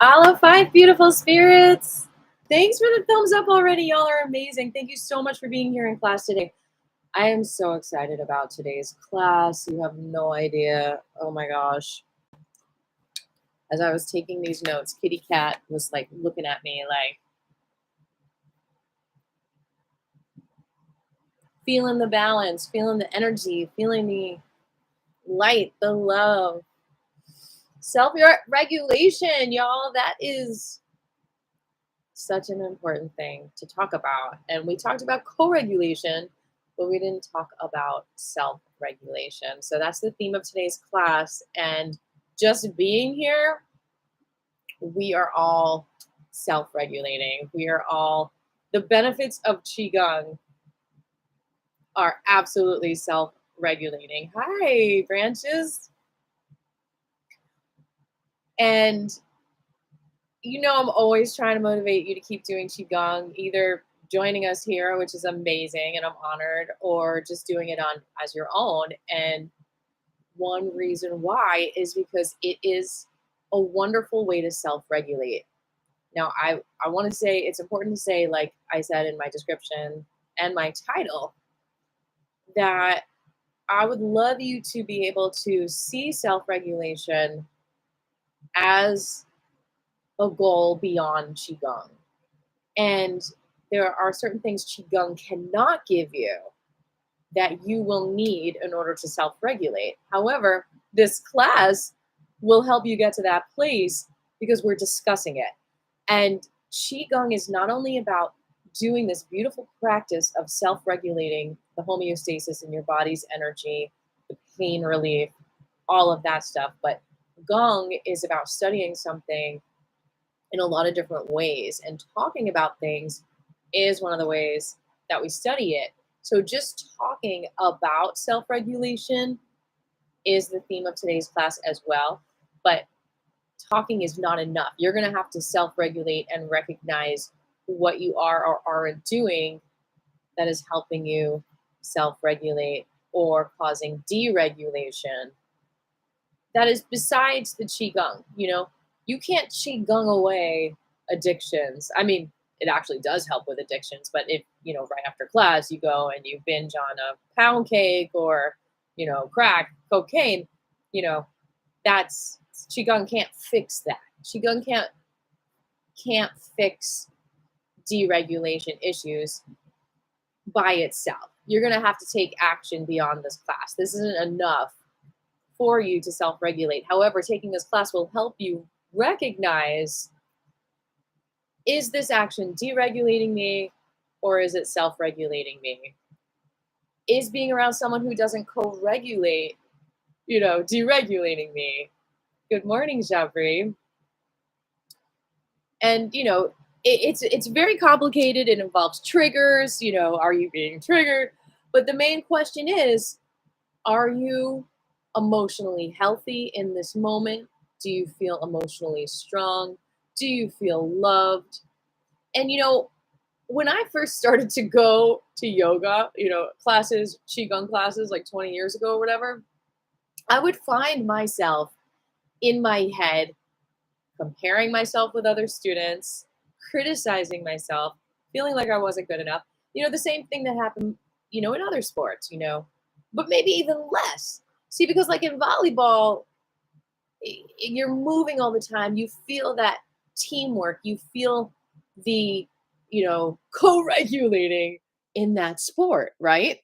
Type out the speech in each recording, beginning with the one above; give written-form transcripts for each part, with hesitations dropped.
All of five beautiful spirits. Thanks for the thumbs up already. Y'all are amazing. Thank you so much for being here in class today. I am so excited about today's class. You have no idea. Oh my gosh. As I was taking these notes, Kitty Cat was like looking at me like feeling the balance, feeling the energy, feeling the light, the love. Self-regulation, y'all. That is such an important thing to talk about. And we talked about co-regulation, but we didn't talk about self-regulation. So that's the theme of today's class. And just being here, we are all self-regulating. We are all, the benefits of qigong are absolutely self-regulating. Hi, branches. And I'm always trying to motivate you to keep doing qigong, either joining us here, which is amazing and I'm honored, or just doing it on as your own. And one reason why is because it is a wonderful way to self-regulate. Now, I want to say it's important to say, like I said in my description and my title, that I would love you to be able to see self-regulation as a goal beyond qigong. And there are certain things qigong cannot give you that you will need in order to self-regulate. However, this class will help you get to that place because we're discussing it. And qigong is not only about doing this beautiful practice of self-regulating the homeostasis in your body's energy, the pain relief, all of that stuff, but gong is about studying something in a lot of different ways, and talking about things is one of the ways that we study it. So just talking about self-regulation is the theme of today's class as well, but talking is not enough. You're going to have to self-regulate and recognize what you are or aren't doing that is helping you self-regulate or causing deregulation. That is besides the qigong. You can't qigong away addictions. I mean, it actually does help with addictions, but if, right after class you go and you binge on a pound cake or, crack, cocaine, that's qigong can't fix that. Qigong can't fix deregulation issues by itself. You're going to have to take action beyond this class. This isn't enough for you to self-regulate. However, taking this class will help you recognize, is this action deregulating me or is it self-regulating me? Is being around someone who doesn't co-regulate, deregulating me? Good morning, Jabri. And, it's very complicated. It involves triggers. Are you being triggered? But the main question is, are you emotionally healthy in this moment? Do you feel emotionally strong? Do you feel loved? And when I first started to go to yoga, classes, qigong classes like 20 years ago or whatever, I would find myself in my head comparing myself with other students, criticizing myself, feeling like I wasn't good enough. The same thing that happened, in other sports, but maybe even less. See, because like in volleyball, you're moving all the time. You feel that teamwork. You feel the, co-regulating in that sport, right?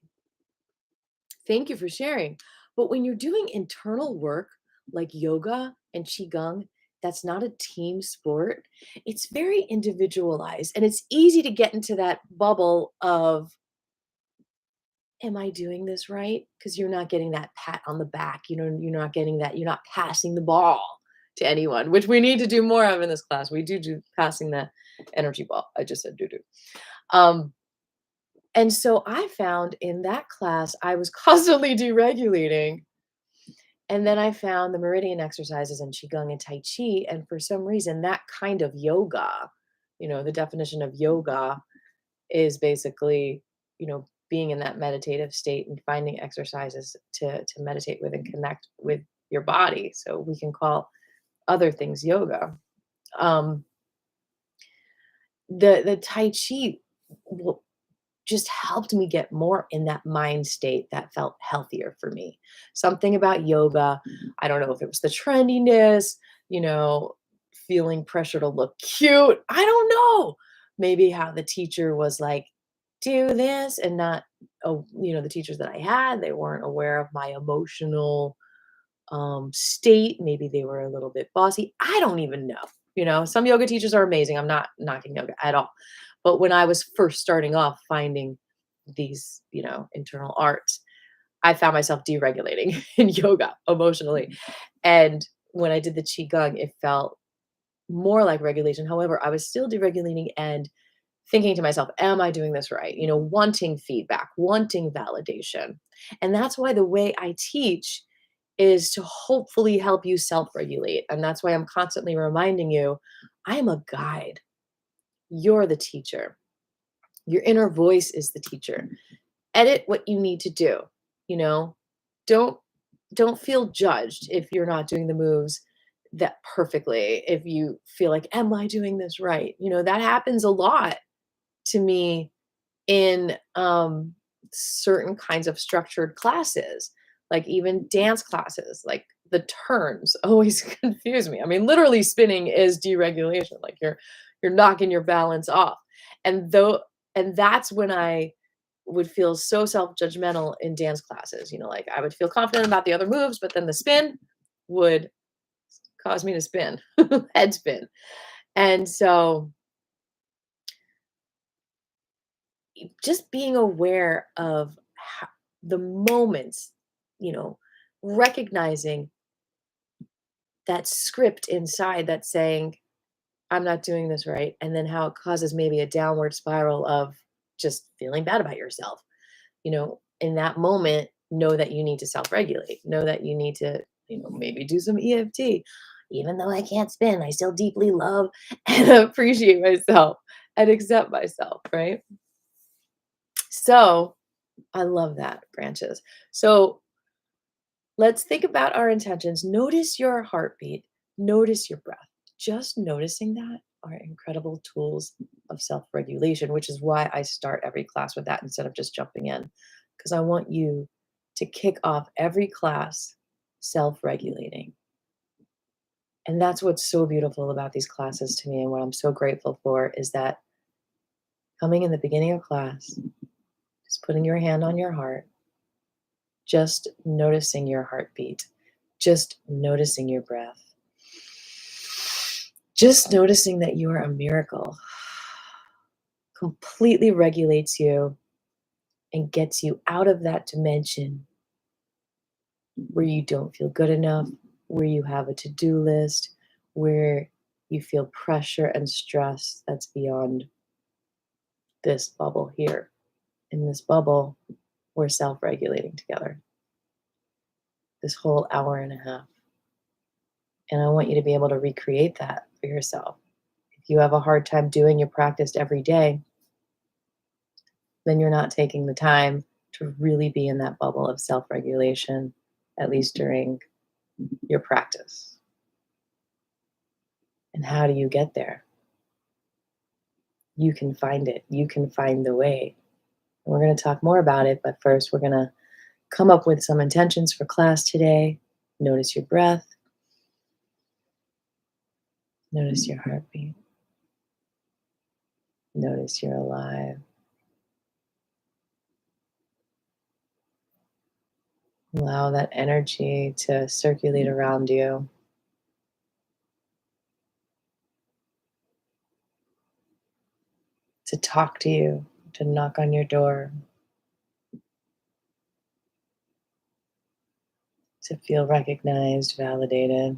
Thank you for sharing. But when you're doing internal work like yoga and qigong, that's not a team sport. It's very individualized, and it's easy to get into that bubble of, am I doing this right? Because you're not getting that pat on the back. You're not getting that. You're not passing the ball to anyone, which we need to do more of in this class. We do passing the energy ball. I just said do. And so I found in that class, I was constantly deregulating. And then I found the meridian exercises in Qigong and Tai Chi. And for some reason, that kind of yoga, the definition of yoga is basically, being in that meditative state and finding exercises to meditate with and connect with your body. So we can call other things yoga. um, the Tai Chi w just helped me get more in that mind state that felt healthier for me. Something about yoga, I don't know if it was the trendiness, you know, feeling pressure to look cute. I don't know. Maybe how the teacher was like, do this and not, oh, the teachers that I had, they weren't aware of my emotional state. Maybe they were a little bit bossy. I don't even know. Some yoga teachers are amazing. I'm not knocking yoga at all. But when I was first starting off finding these, internal arts, I found myself deregulating in yoga emotionally. And when I did the qigong, it felt more like regulation. However, I was still deregulating and thinking to myself, am I doing this right? Wanting feedback, wanting validation. And that's why the way I teach is to hopefully help you self regulate. And that's why I'm constantly reminding you I am a guide. You're the teacher. Your inner voice is the teacher. Edit what you need to do. You know, don't don't feel judged if you're not doing the moves that perfectly. If you feel like, am I doing this right? That happens a lot to me in certain kinds of structured classes, like even dance classes, like the turns always confuse me. I mean, literally spinning is deregulation. Like you're knocking your balance off. And that's when I would feel so self-judgmental in dance classes. Like I would feel confident about the other moves, but then the spin would cause me to spin, head spin. And so just being aware of the moments, you know, recognizing that script inside that's saying, I'm not doing this right. And then how it causes maybe a downward spiral of just feeling bad about yourself. In that moment, know that you need to self regulate, know that you need to, maybe do some EFT. Even though I can't spin, I still deeply love and appreciate myself and accept myself, right? So, I love that, branches. So let's think about our intentions. Notice your heartbeat, notice your breath. Just noticing that are incredible tools of self regulation, which is why I start every class with that instead of just jumping in. Because I want you to kick off every class self regulating. And that's what's so beautiful about these classes to me. And what I'm so grateful for is that coming in the beginning of class, just putting your hand on your heart, just noticing your heartbeat, just noticing your breath, just noticing that you are a miracle completely regulates you and gets you out of that dimension where you don't feel good enough, where you have a to do list, where you feel pressure and stress that's beyond this bubble here. In this bubble, we're self regulating together this whole hour and a half. And I want you to be able to recreate that for yourself. If you have a hard time doing your practice every day, then you're not taking the time to really be in that bubble of self regulation, at least during your practice. And how do you get there? You can find it, you can find the way. And we're going to talk more about it, but first, we're going to come up with some intentions for class today. Notice your breath, notice your heartbeat, notice you're alive. Allow that energy to circulate around you. To talk to you, to knock on your door, to feel recognized, validated.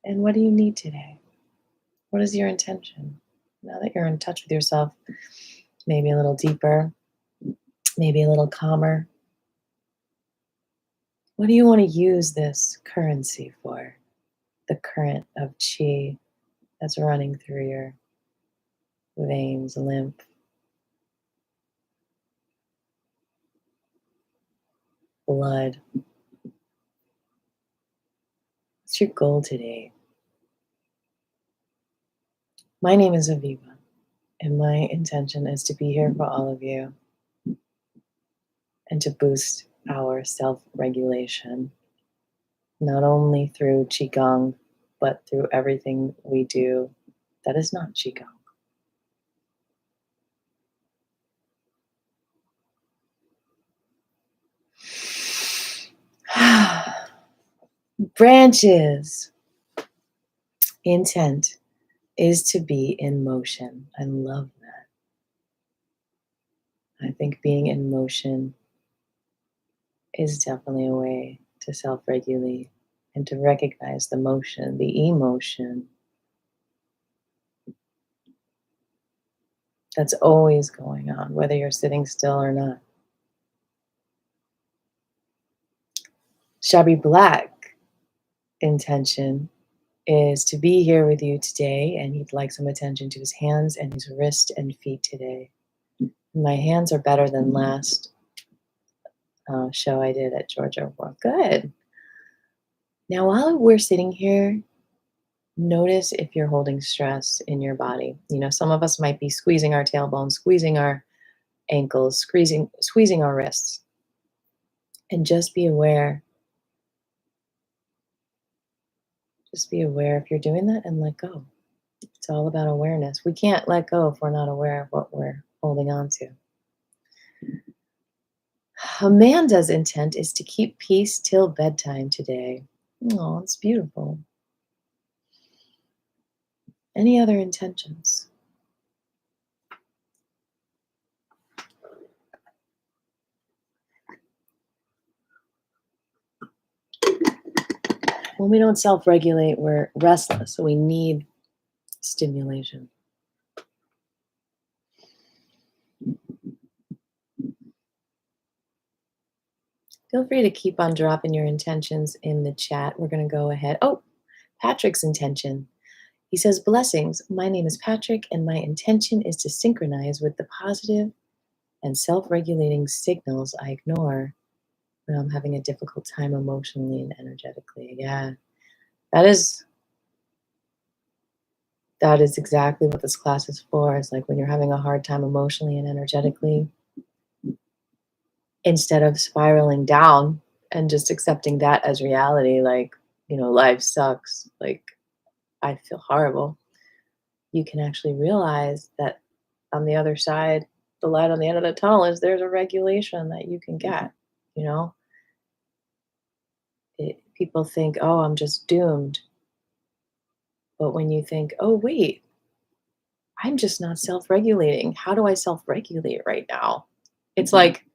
And what do you need today? What is your intention? Now that you're in touch with yourself, maybe a little deeper, maybe a little calmer, what do you want to use this currency for? The current of qi that's running through your veins, lymph, blood, What's your goal today? My name is Aviva, and my intention is to be here for all of you and to boost our self regulation, not only through qigong, but through everything we do that is not qigong. Branches. Intent is to be in motion. I love that. I think being in motion is definitely a way to self regulate and to recognize the motion, the emotion that's always going on, whether you're sitting still or not. Shabby Black intention is to be here with you today, and he'd like some attention to his hands and his wrist and feet today. My hands are better than last show I did at Georgia. Well, good. Now, while we're sitting here, notice if you're holding stress in your body. You know, some of us might be squeezing our tailbone, squeezing our ankles, squeezing our wrists. And just be aware. Just be aware if you're doing that and let go. It's all about awareness. We can't let go if we're not aware of what we're holding on to. Amanda's intent is to keep peace till bedtime today. Oh, it's beautiful. Any other intentions? When we don't self-regulate, we're restless, so we need stimulation. Feel free to keep on dropping your intentions in the chat. We're going to go ahead. Oh, Patrick's intention. He says, blessings. My name is Patrick, and my intention is to synchronize with the positive and self-regulating signals I ignore when I'm having a difficult time emotionally and energetically. Yeah, that is exactly what this class is for. It's like when you're having a hard time emotionally and energetically, instead of spiraling down and just accepting that as reality, like, you know, life sucks, like, I feel horrible, you can actually realize that on the other side, the light on the end of the tunnel is there's a regulation that you can get, you know? People think, oh, I'm just doomed. But when you think, oh, wait, I'm just not self regulating. How do I self regulate right now? It's like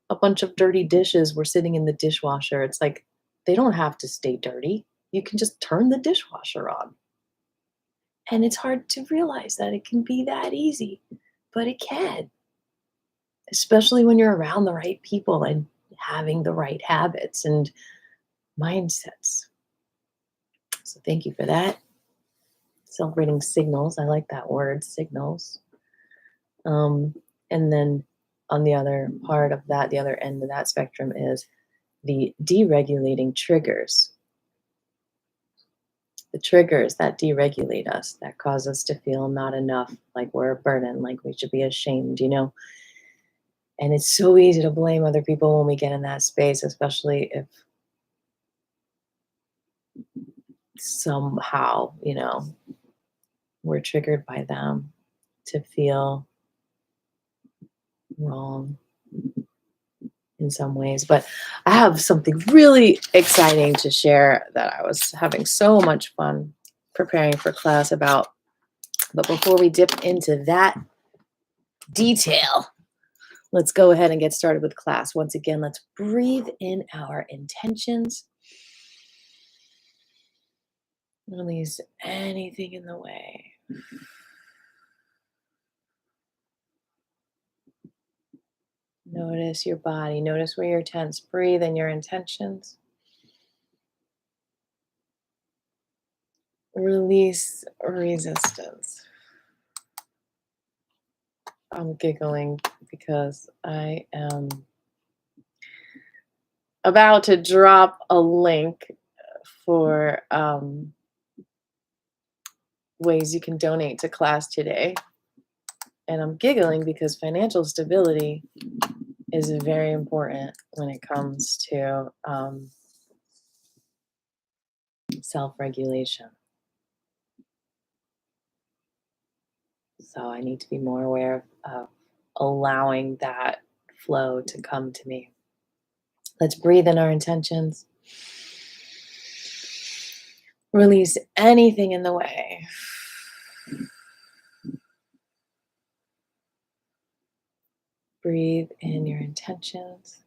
a bunch of dirty dishes were sitting in the dishwasher. It's like they don't have to stay dirty. You can just turn the dishwasher on. And it's hard to realize that it can be that easy, but it can, especially when you're around the right people and having the right habits and mindsets. So thank you for that. Celebrating signals. I like that word, signals. Um, and then on the other part of that, the other end of that spectrum is the deregulating triggers. The triggers that deregulate us, that cause us to feel not enough, like we're a burden, like we should be ashamed, you know? And it's so easy to blame other people when we get in that space, especially if somehow, you know, we're triggered by them to feel wrong in some ways. But I have something really exciting to share that I was having so much fun preparing for class about. But before we dip into that detail, let's go ahead and get started with class. Once again, let's breathe in our intentions. Release anything in the way. Notice your body. Notice where you're tense. Breathe in your intentions. Release resistance. I'm giggling because I am about to drop a link for ways you can donate to class today. And I'm giggling because financial stability is very important when it comes to self-regulation. So I need to be more aware of allowing that flow to come to me. Let's breathe in our intentions. Release anything in the way. Breathe in your intentions.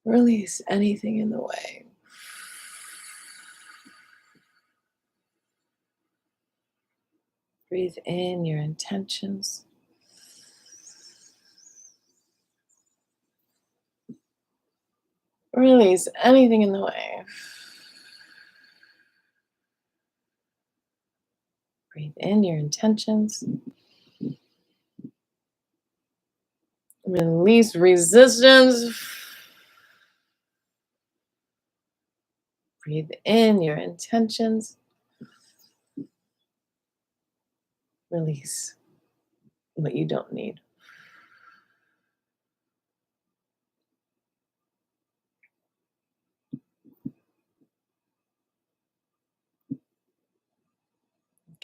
Release anything in the way. Breathe in your intentions. Release anything in the way. Breathe in your intentions. Release resistance. Breathe in your intentions. Release what you don't need.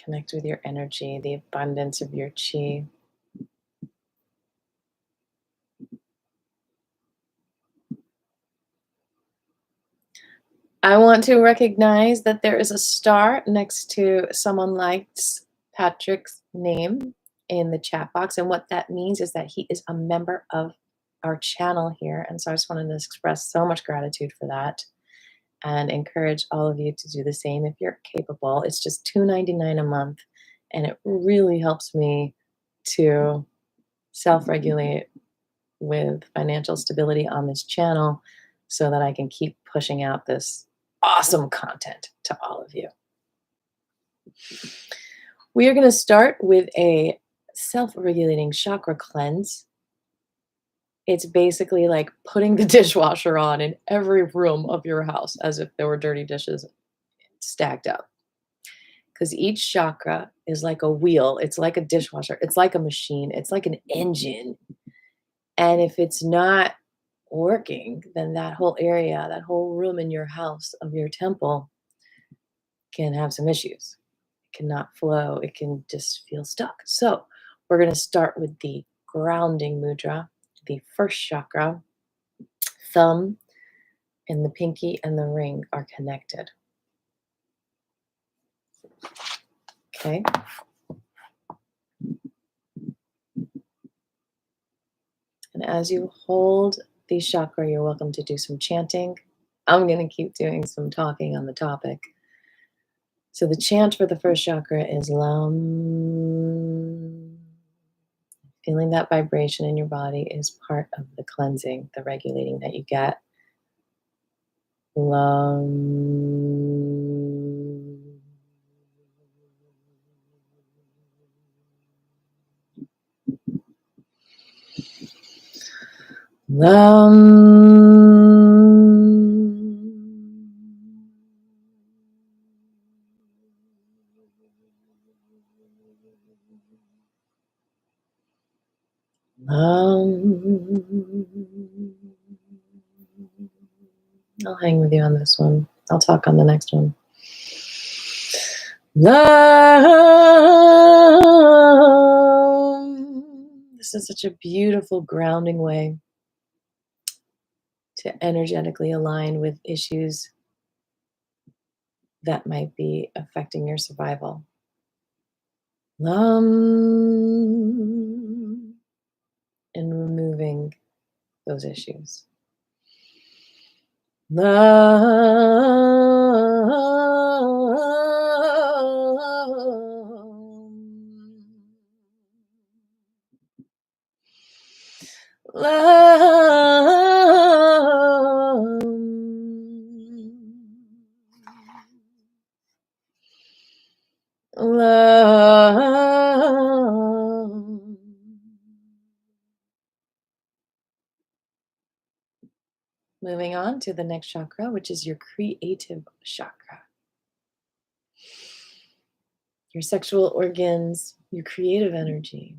Connect with your energy, the abundance of your qi. I want to recognize that there is a star next to someone like Patrick's name in the chat box. And what that means is that he is a member of our channel here. And so I just wanted to express so much gratitude for that and encourage all of you to do the same if you're capable. It's just $2.99 a month. And it really helps me to self-regulate with financial stability on this channel so that I can keep pushing out this awesome content to all of you. We are going to start with a self-regulating chakra cleanse. It's basically like putting the dishwasher on in every room of your house as if there were dirty dishes stacked up. Because each chakra is like a wheel. It's like a dishwasher. It's like a machine. It's like an engine. And if it's not working, then that whole area, that whole room in your house of your temple can have some issues. It cannot flow. It can just feel stuck. So we're going to start with the grounding mudra. The first chakra, thumb and the pinky and the ring are connected. Okay. And as you hold the chakra, you're welcome to do some chanting. I'm going to keep doing some talking on the topic. So the chant for the first chakra is Lam. Feeling that vibration in your body is part of the cleansing, the regulating that you get. Lam. I'll hang with you on this one. I'll talk on the next one. This is such a beautiful grounding way to energetically align with issues that might be affecting your survival. And removing those issues. Moving on to the next chakra, which is your creative chakra. Your sexual organs, your creative energy.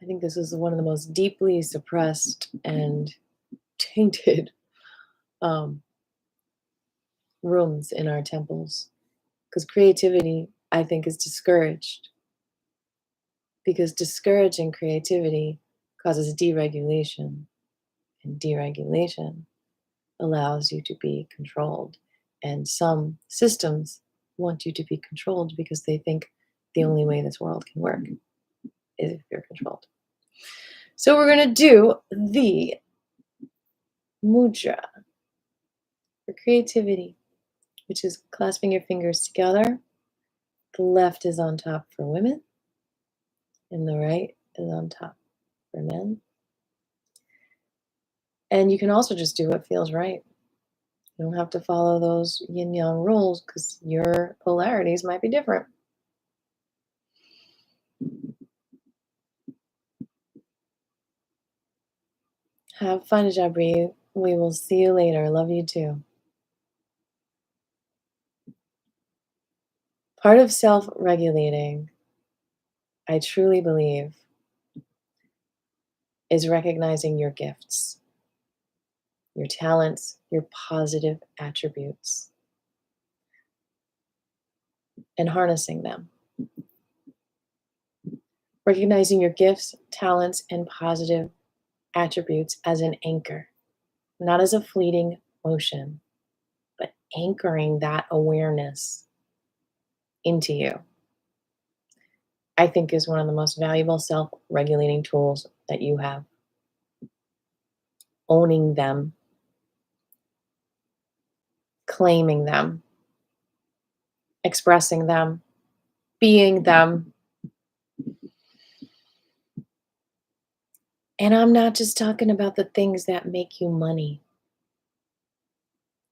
I think this is one of the most deeply suppressed and tainted um, rooms in our temples. Because creativity, I think, is discouraged. Because discouraging creativity causes deregulation, and deregulation allows you to be controlled. And some systems want you to be controlled because they think the only way this world can work is if you're controlled. So we're going to do the mudra for creativity, which is clasping your fingers together. The left is on top for women, and the right is on top for men. And you can also just do what feels right. You don't have to follow those yin yang rules because your polarities might be different. Have fun, Jabri. We will see you later. Love you too. Part of self regulating, I truly believe, is recognizing your gifts, your talents, your positive attributes, and harnessing them. Recognizing your gifts, talents, and positive attributes as an anchor, not as a fleeting motion, but anchoring that awareness into you, I think is one of the most valuable self regulating tools that you have. Owning them, claiming them, expressing them, being them. And I'm not just talking about the things that make you money.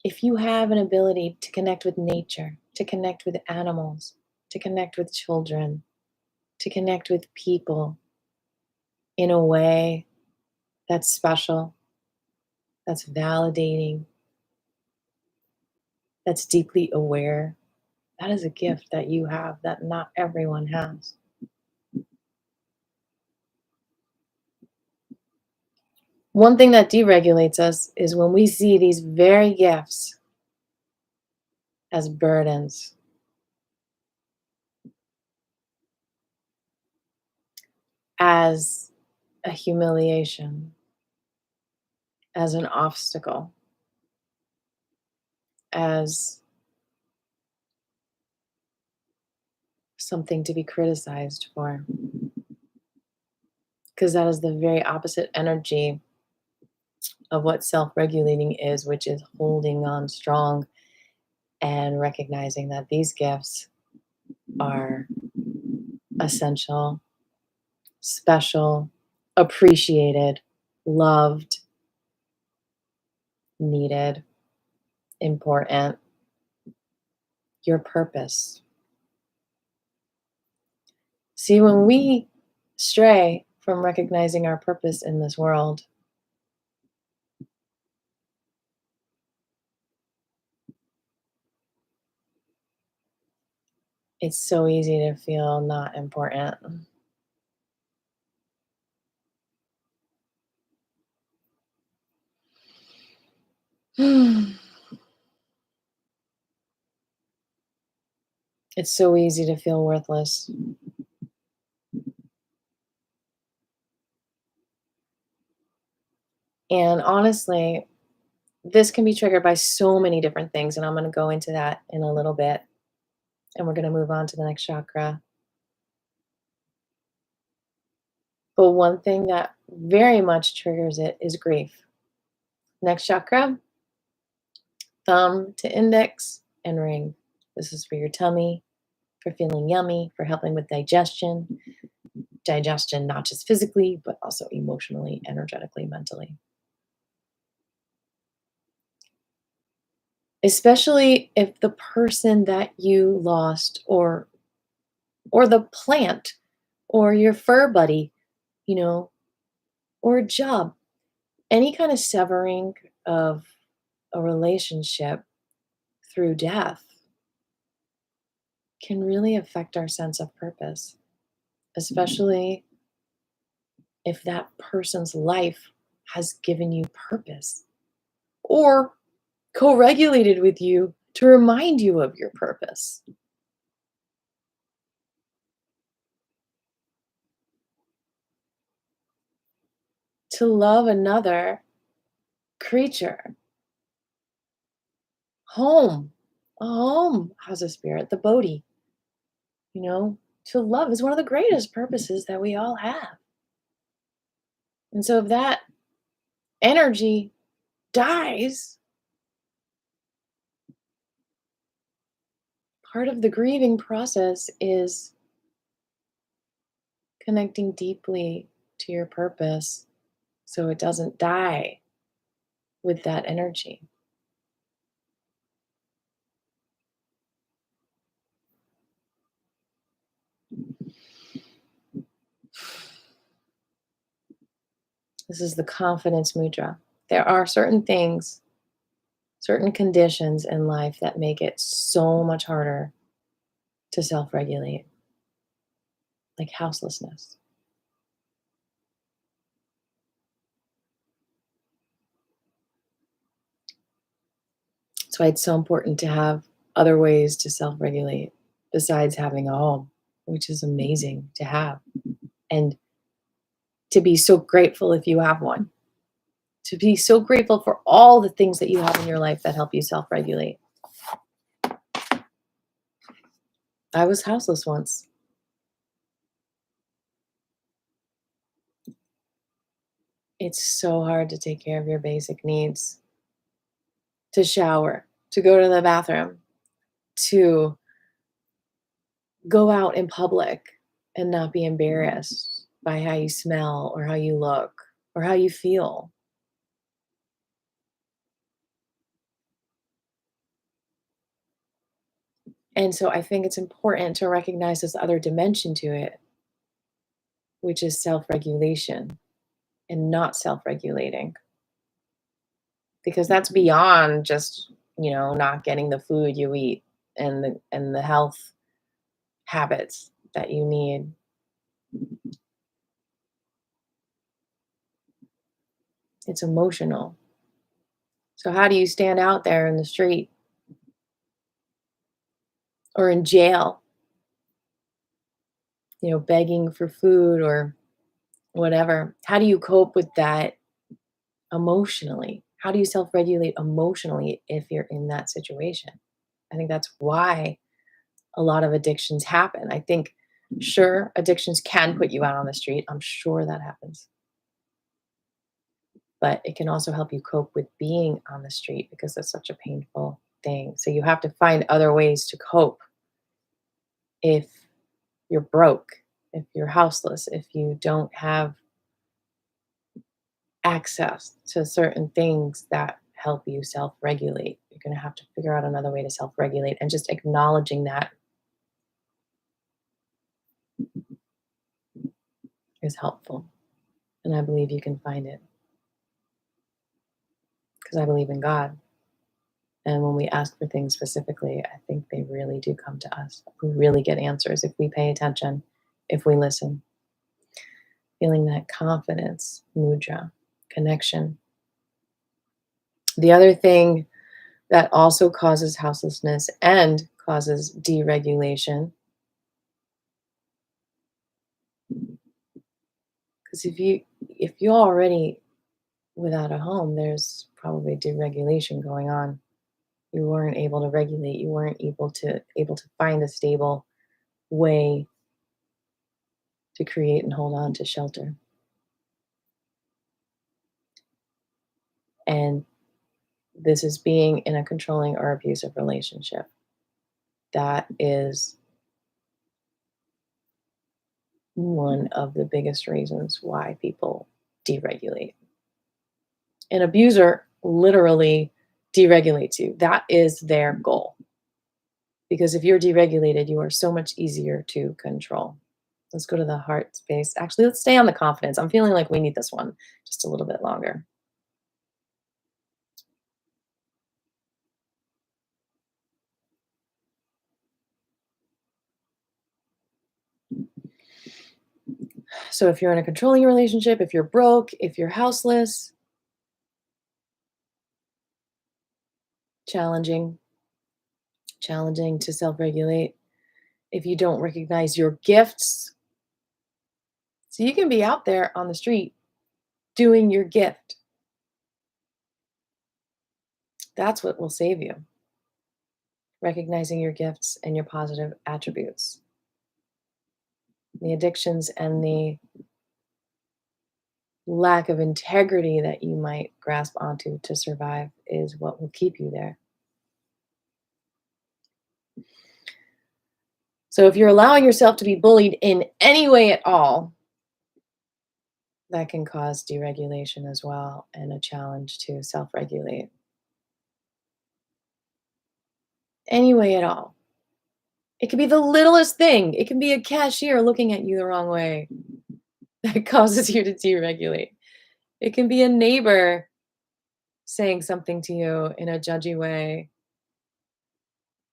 If you have an ability to connect with nature, to connect with animals, to connect with children, to connect with people in a way that's special, that's validating, that's deeply aware, that is a gift that you have that not everyone has. One thing that deregulates us is when we see these very gifts as burdens, as a humiliation, as an obstacle, as something to be criticized for. Because that is the very opposite energy of what self regulating is, which is holding on strong and recognizing that these gifts are essential, special, appreciated, loved, needed, important. Your purpose. See, when we stray from recognizing our purpose in this world, it's so easy to feel not important. It's so easy to feel worthless. And honestly, this can be triggered by so many different things. And I'm going to go into that in a little bit. And we're going to move on to the next chakra. But one thing that very much triggers it is grief. Next chakra, thumb to index and ring. This is for your tummy, for feeling yummy, for helping with digestion. Digestion, not just physically, but also emotionally, energetically, mentally. Especially if the person that you lost or the plant or your fur buddy, you know, or a job, Any kind of severing of a relationship through death can really affect our sense of purpose, especially if that person's life has given you purpose or co regulated with you to remind you of your purpose. To love another creature, home, a home has a spirit, the Bodhi, you know, to love is one of the greatest purposes that we all have. And so if that energy dies, part of the grieving process is connecting deeply to your purpose so it doesn't die with that energy. This is the confidence mudra. There are certain things, certain conditions in life that make it so much harder to self regulate, like houselessness. That's why it's so important to have other ways to self regulate besides having a home, which is amazing to have. And to be so grateful if you have one, to be so grateful for all the things that you have in your life that help you self regulate. I was houseless once. It's so hard to take care of your basic needs, to shower, to go to the bathroom, to go out in public and not be embarrassed by how you smell or how you look or how you feel. And so I think it's important to recognize this other dimension to it, which is self regulation and not self regulating, because that's beyond just, not getting the food you eat and the health habits that you need. It's emotional. So, how do you stand out there in the street or in jail, begging for food or whatever? How do you cope with that emotionally? How do you self regulate emotionally if you're in that situation? I think that's why a lot of addictions happen. I think, sure, addictions can put you out on the street. I'm sure that happens. But it can also help you cope with being on the street because it's such a painful thing. So you have to find other ways to cope if you're broke, if you're houseless, if you don't have access to certain things that help you self regulate. You're going to have to figure out another way to self regulate, and just acknowledging that is helpful. And I believe you can find it because I believe in God. And when we ask for things specifically, I think they really do come to us. We really get answers if we pay attention, if we listen. Feeling that confidence, mudra, connection. The other thing that also causes houselessness and causes deregulation, because if you already without a home, there's probably deregulation going on. You weren't able to regulate. You weren't able to find a stable way to create and hold on to shelter. And this is being in a controlling or abusive relationship. That is one of the biggest reasons why people deregulate. An abuser literally deregulates you. That is their goal. Because if you're deregulated, you are so much easier to control. Let's go to the heart space. Actually, let's stay on the confidence. I'm feeling like we need this one just a little bit longer. So if you're in a controlling relationship, if you're broke, if you're houseless, challenging, challenging to self-regulate. If you don't recognize your gifts, so you can be out there on the street doing your gift. That's what will save you. Recognizing your gifts and your positive attributes. The addictions and the lack of integrity that you might grasp onto to survive is what will keep you there. So if you're allowing yourself to be bullied in any way at all, that can cause deregulation as well and a challenge to self-regulate. Any way at all. It could be the littlest thing. It can be a cashier looking at you the wrong way that causes you to deregulate. It can be a neighbor saying something to you in a judgy way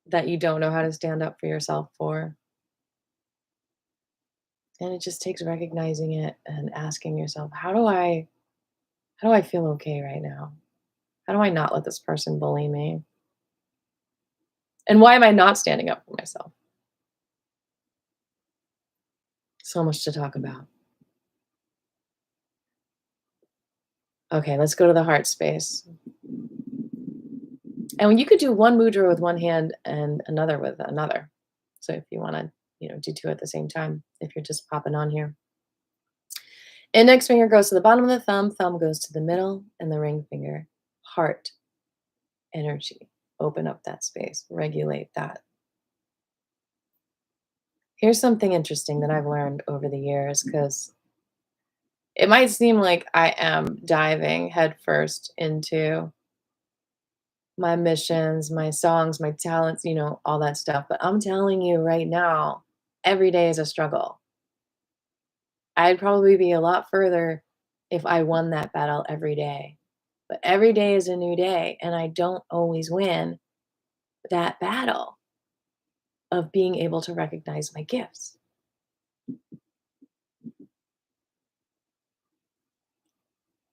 that you don't know how to stand up for yourself for. And it just takes recognizing it and asking yourself, how do I feel okay right now? How do I not let this person bully me? And why am I not standing up for myself? So much to talk about. Okay, let's go to the heart space. And when you could do one mudra with one hand and another with another. So if you want to, do two at the same time, if you're just popping on here. Index finger goes to the bottom of the thumb goes to the middle, and the ring finger, heart energy. Open up that space, regulate that. Here's something interesting that I've learned over the years, because it might seem like I am diving headfirst into my missions, my songs, my talents, all that stuff. But I'm telling you right now, every day is a struggle. I'd probably be a lot further if I won that battle every day. But every day is a new day, and I don't always win that battle of being able to recognize my gifts.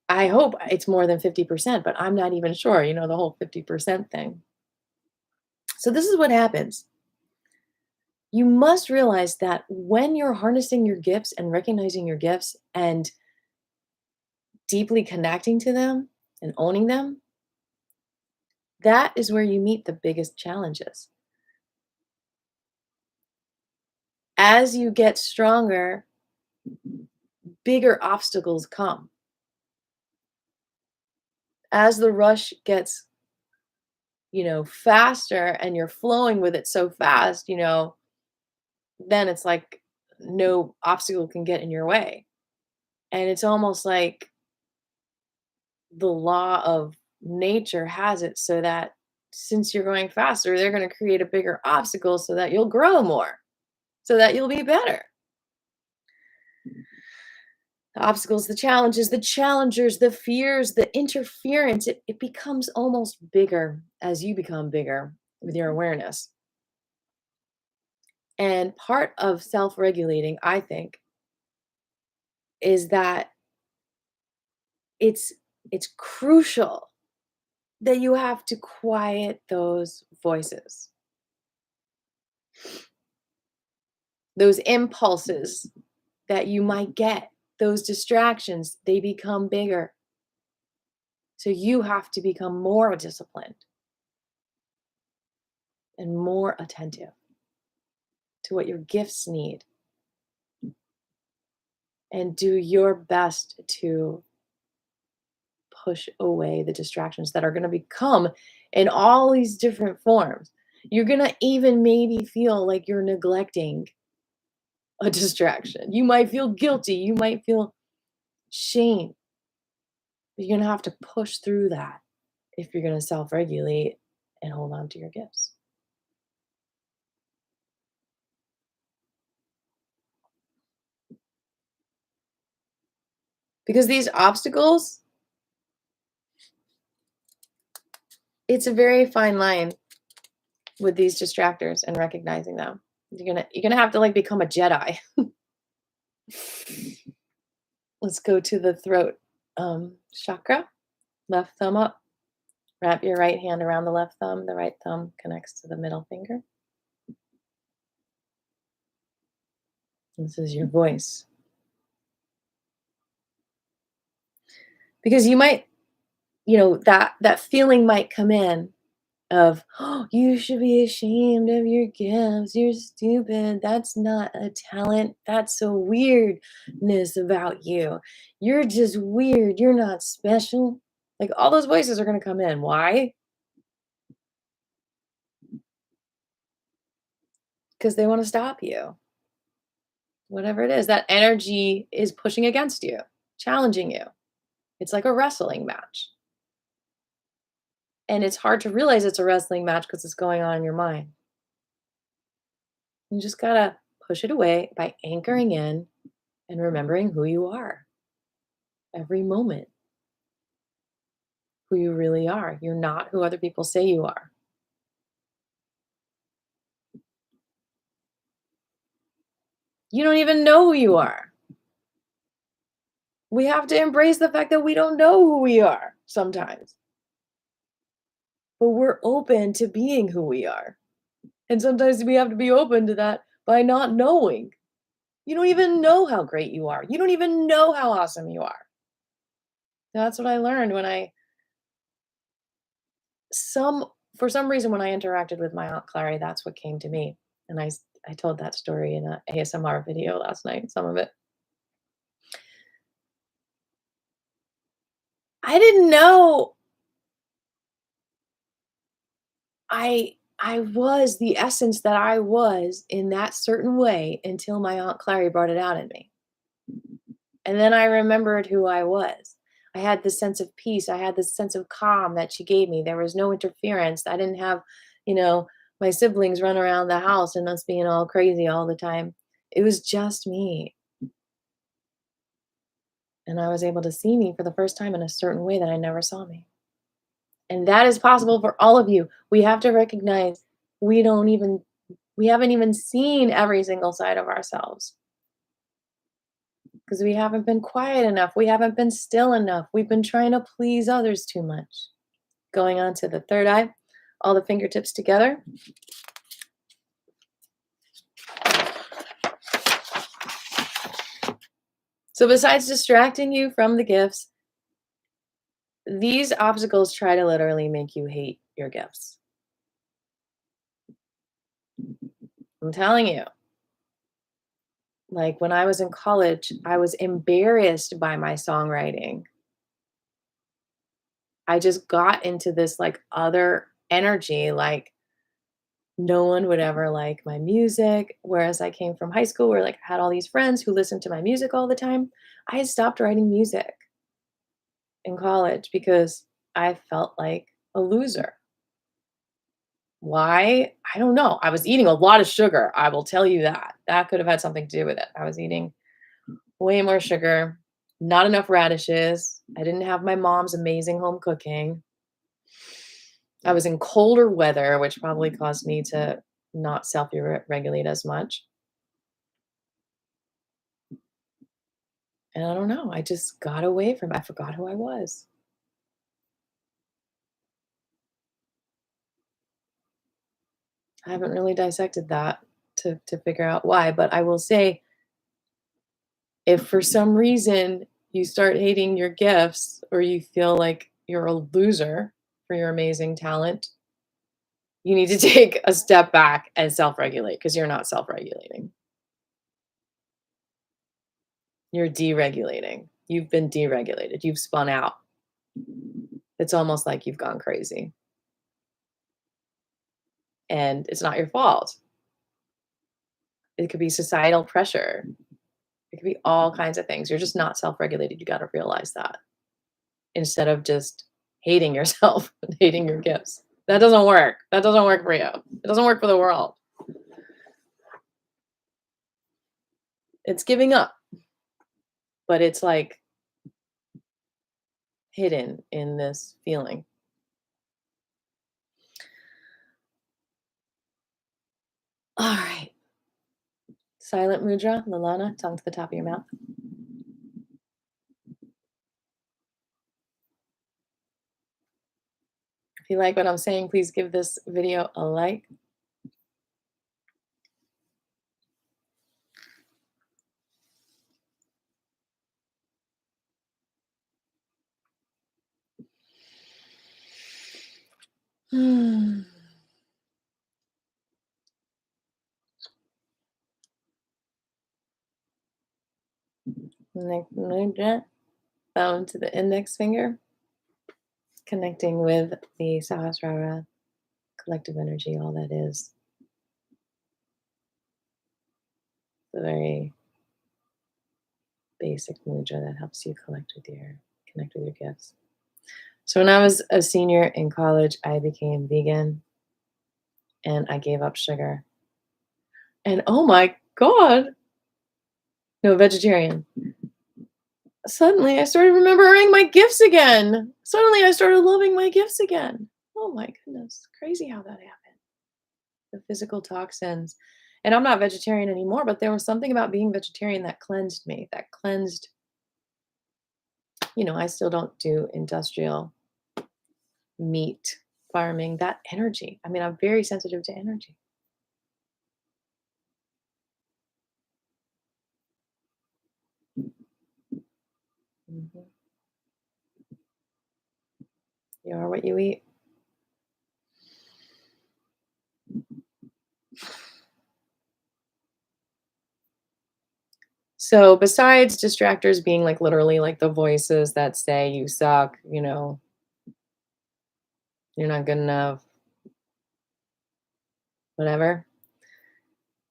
I hope it's more than 50%, but I'm not even sure, the whole 50% thing. So this is what happens. You must realize that when you're harnessing your gifts and recognizing your gifts and deeply connecting to them and owning them, that is where you meet the biggest challenges. As you get stronger, bigger obstacles come. As the rush gets, faster and you're flowing with it so fast, then it's like no obstacle can get in your way. And it's almost like the law of nature has it so that since you're going faster, they're going to create a bigger obstacle so that you'll grow more, so that you'll be better. The obstacles, the challenges, the challengers, the fears, the interference, it becomes almost bigger as you become bigger with your awareness. And part of self-regulating, I think, is that it's it's crucial that you have to quiet those voices, those impulses that you might get, those distractions, they become bigger. So you have to become more disciplined and more attentive to what your gifts need and do your best to push away the distractions that are going to become in all these different forms. You're going to even maybe feel like you're neglecting a distraction. You might feel guilty. You might feel shame. But you're going to have to push through that if you're going to self regulate and hold on to your gifts. Because these obstacles, it's a very fine line with these distractors and recognizing them. You're gonna have to like become a Jedi. Let's go to the throat chakra. Left thumb up. Wrap your right hand around the left thumb. The right thumb connects to the middle finger. This is your voice. Because you might, that feeling might come in of, oh, you should be ashamed of your gifts. You're stupid. That's not a talent. That's a weirdness about you. You're just weird. You're not special. Like all those voices are going to come in. Why? Because they want to stop you. Whatever it is, that energy is pushing against you, challenging you. It's like a wrestling match. And it's hard to realize it's a wrestling match because it's going on in your mind. You just got to push it away by anchoring in and remembering who you are every moment, who you really are. You're not who other people say you are. You don't even know who you are. We have to embrace the fact that we don't know who we are sometimes, but we're open to being who we are. And sometimes we have to be open to that by not knowing. You don't even know how great you are. You don't even know how awesome you are. That's what I learned when some for some reason when I interacted with my Aunt Clary, that's what came to me. And I told that story in a ASMR video last night, some of it. I didn't know I was the essence that I was in that certain way until my Aunt Clary brought it out in me. And then I remembered who I was. I had this sense of peace. I had this sense of calm that she gave me. There was no interference. I didn't have, you know, my siblings run around the house and us being all crazy all the time. It was just me. And I was able to see me for the first time in a certain way that I never saw me. And that is possible for all of you. We have to recognize we don't even we haven't even seen every single side of ourselves because we haven't been quiet enough. We haven't been still enough. We've been trying to please others too much. Going on to the third eye, all the fingertips together. So besides distracting you from the gifts, these obstacles try to literally make you hate your gifts. I'm telling you. Like when I was in college, I was embarrassed by my songwriting. I just got into this like other energy, like no one would ever like my music. Whereas I came from high school where like I had all these friends who listened to my music all the time. I had stopped writing music in college because I felt like a loser. Why? I don't know. I was eating a lot of sugar. I will tell you that. That could have had something to do with it. I was eating way more sugar, not enough radishes. I didn't have my mom's amazing home cooking. I was in colder weather, which probably caused me to not self-regulate as much. And I don't know, I just got away from I forgot who I was. I haven't really dissected that to figure out why, but I will say if for some reason you start hating your gifts or you feel like you're a loser for your amazing talent, you need to take a step back and self-regulate because you're not self-regulating. You're deregulating. You've been deregulated. You've spun out. It's almost like you've gone crazy. And it's not your fault. It could be societal pressure. It could be all kinds of things. You're just not self-regulated. You got to realize that instead of just hating yourself and hating your gifts. That doesn't work. That doesn't work for you. It doesn't work for the world. It's giving up, but it's like hidden in this feeling. All right. Silent mudra, Lalana, tongue to the top of your mouth. you like what I'm saying, please give this video a like. Thumb to the index finger, connecting with the Sahasrara collective energy, all that is. The very basic mudra that helps you connect with your gifts. So when I was a senior in college, I became vegan and I gave up sugar. And oh my God, no, vegetarian. Suddenly I started remembering my gifts again. Suddenly I started loving my gifts again. Oh my goodness. Crazy how that happened. The physical toxins. And I'm not vegetarian anymore, but there was something about being vegetarian that cleansed me, that cleansed, I still don't do industrial meat farming, that energy. I mean, I'm very sensitive to energy. Mhm. You are what you eat. So besides distractors being like literally like the voices that say you suck, you're not good enough, whatever,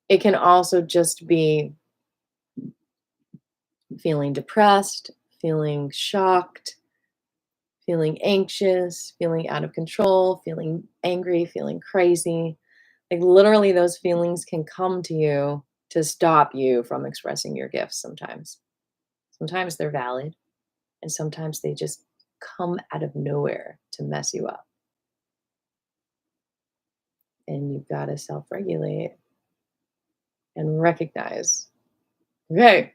it can also just be feeling depressed, feeling shocked, feeling anxious, feeling out of control, feeling angry, feeling crazy. Like literally those feelings can come to you to stop you from expressing your gifts sometimes. Sometimes they're valid, and sometimes they just come out of nowhere to mess you up. And you've got to self regulate and recognize, okay,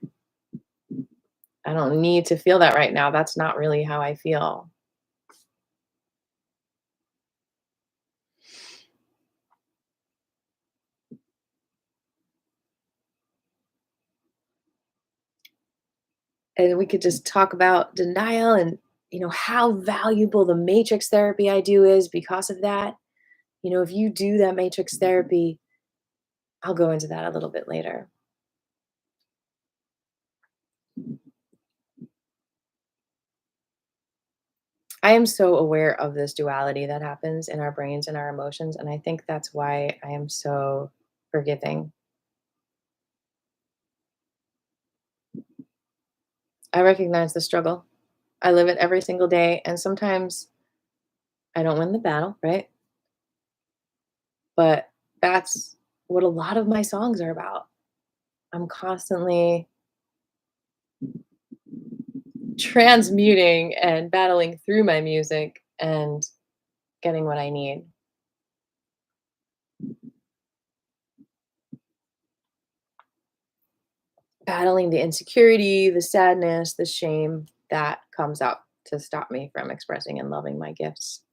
I don't need to feel that right now. That's not really how I feel. And we could just talk about denial and, how valuable the matrix therapy I do is because of that. If you do that matrix therapy, I'll go into that a little bit later. I am so aware of this duality that happens in our brains and our emotions. And I think that's why I am so forgiving. I recognize the struggle. I live it every single day. And sometimes I don't win the battle, right? But that's what a lot of my songs are about. I'm constantly transmuting and battling through my music and getting what I need. Battling the insecurity, the sadness, the shame that comes up to stop me from expressing and loving my gifts.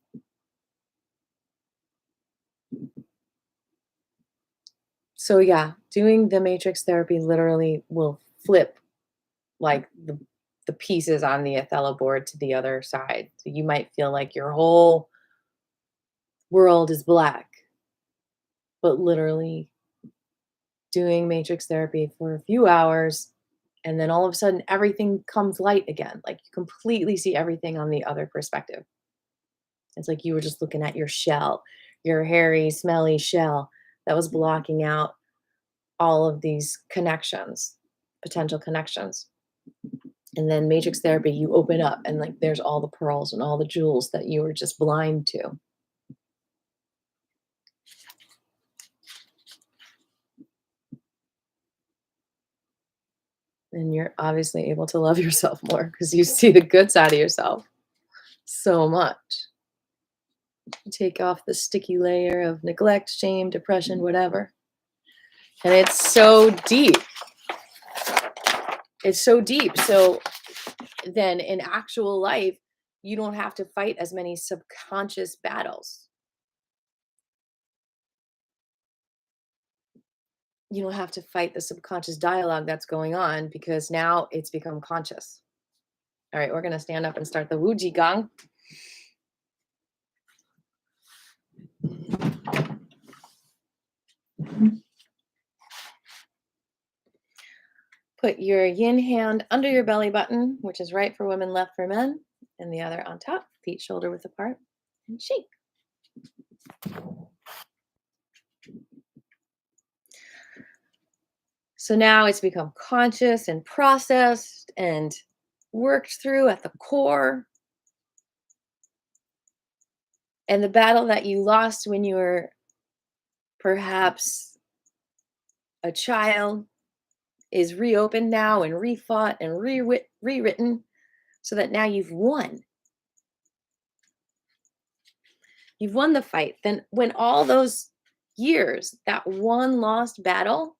So yeah, doing the matrix therapy literally will flip like the pieces on the Othello board to the other side. So you might feel like your whole world is black, but literally doing matrix therapy for a few hours and then all of a sudden everything comes light again. Like you completely see everything on the other perspective. It's like you were just looking at your shell, your hairy, smelly shell that was blocking out all of these connections, potential connections. And then matrix therapy, you open up and like there's all the pearls and all the jewels that you were just blind to. And you're obviously able to love yourself more because you see the good side of yourself so much. You take off the sticky layer of neglect, shame, depression, whatever. And it's so deep. It's so deep. So then in actual life, You don't have to fight as many subconscious battles. You don't have to fight the subconscious dialogue that's going on because now it's become conscious. All right, we're going to stand up and start the Wu Ji Gong. Put your yin hand under your belly button, which is right for women, left for men, and the other on top, feet shoulder width apart, and shake. So now it's become conscious and processed and worked through at the core. And the battle that you lost when you were perhaps a child is reopened now and refought and rewritten so that now you've won. You've won the fight. Then, when all those years, that one lost battle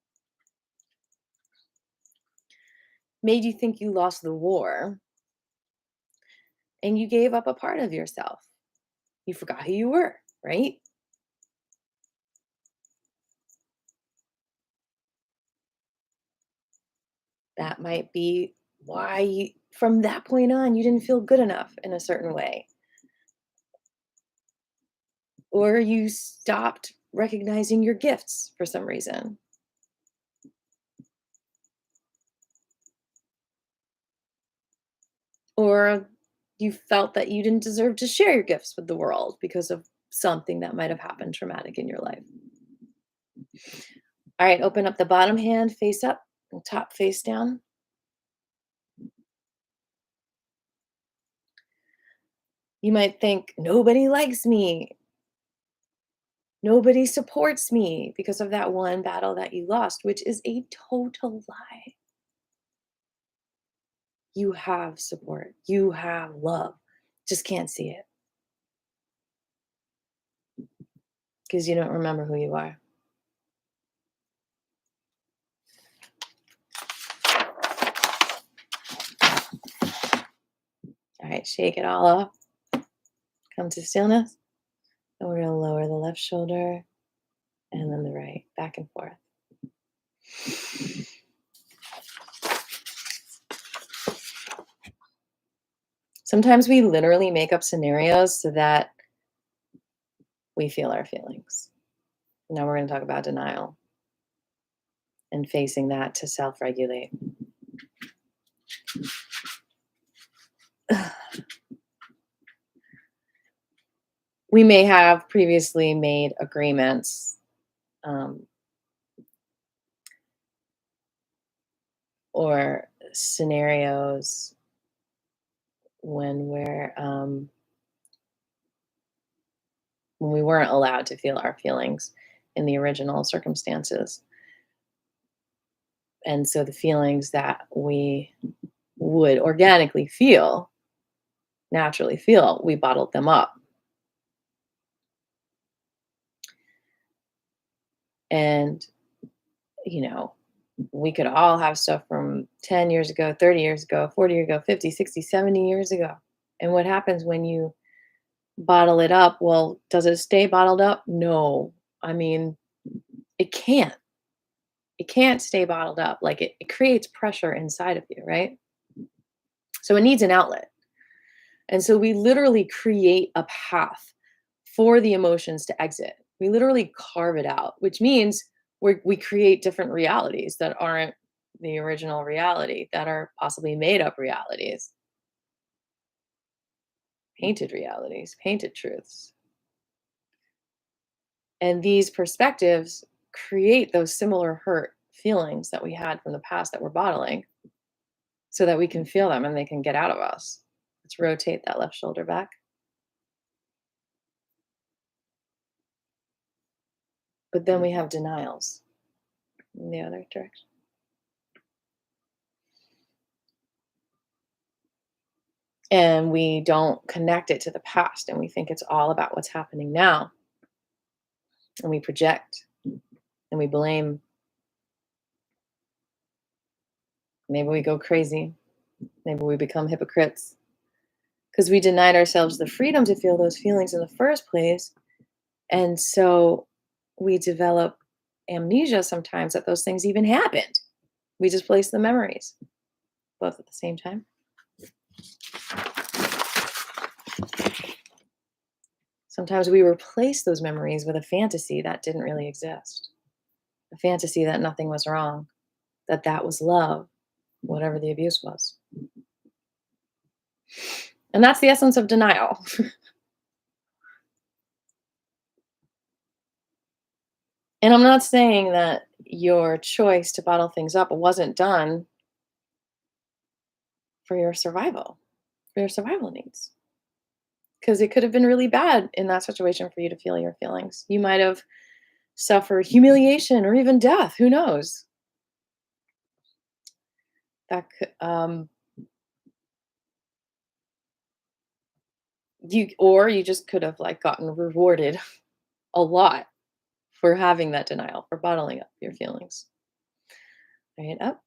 made you think you lost the war and you gave up a part of yourself, you forgot who you were, right? That might be why from that point on, you didn't feel good enough in a certain way, or you stopped recognizing your gifts for some reason, or you felt that you didn't deserve to share your gifts with the world because of something that might have happened traumatic in your life. All right, open up the bottom hand, face up, and top face down. You might think, nobody likes me. Nobody supports me because of that one battle that you lost, which is a total lie. You have support. You have love. Just can't see it because you don't remember who you are. All right, shake it all off. Come to stillness. And we're going to lower the left shoulder and then the right, back and forth. Sometimes we literally make up scenarios so that we feel our feelings. Now we're going to talk about denial and facing that to self-regulate. We may have previously made agreements or scenarios when we weren't allowed to feel our feelings in the original circumstances. And so the feelings that we would organically feel, naturally feel, we bottled them up. And, we could all have stuff from 10 years ago, 30 years ago, 40 years ago, 50, 60, 70 years ago. And what happens when you bottle it up? Well, does it stay bottled up? No. I mean, it can't. It can't stay bottled up. Like it creates pressure inside of you, right? So it needs an outlet. And so we literally create a path for the emotions to exit. We literally carve it out, which means we create different realities that aren't the original reality, that are possibly made up realities, painted realities, painted truths. And these perspectives create those similar hurt feelings that we had from the past that we're bottling so that we can feel them and they can get out of us. Let's rotate that left shoulder back. But then we have denials in the other direction. And we don't connect it to the past and we think it's all about what's happening now. And we project and we blame. Maybe we go crazy. Maybe we become hypocrites. because we denied ourselves the freedom to feel those feelings in the first place. And so we develop amnesia sometimes that those things even happened. We displace the memories both at the same time. Sometimes we replace those memories with a fantasy that didn't really exist, a fantasy that nothing was wrong, that that was love, whatever the abuse was. And that's the essence of denial. And I'm not saying that your choice to bottle things up wasn't done for your survival, for your survival needs. Because it could have been really bad in that situation for you to feel your feelings. You might have suffered humiliation or even death. Who knows? That could, you just could have like gotten rewarded a lot for having that denial, for bottling up your feelings. Right up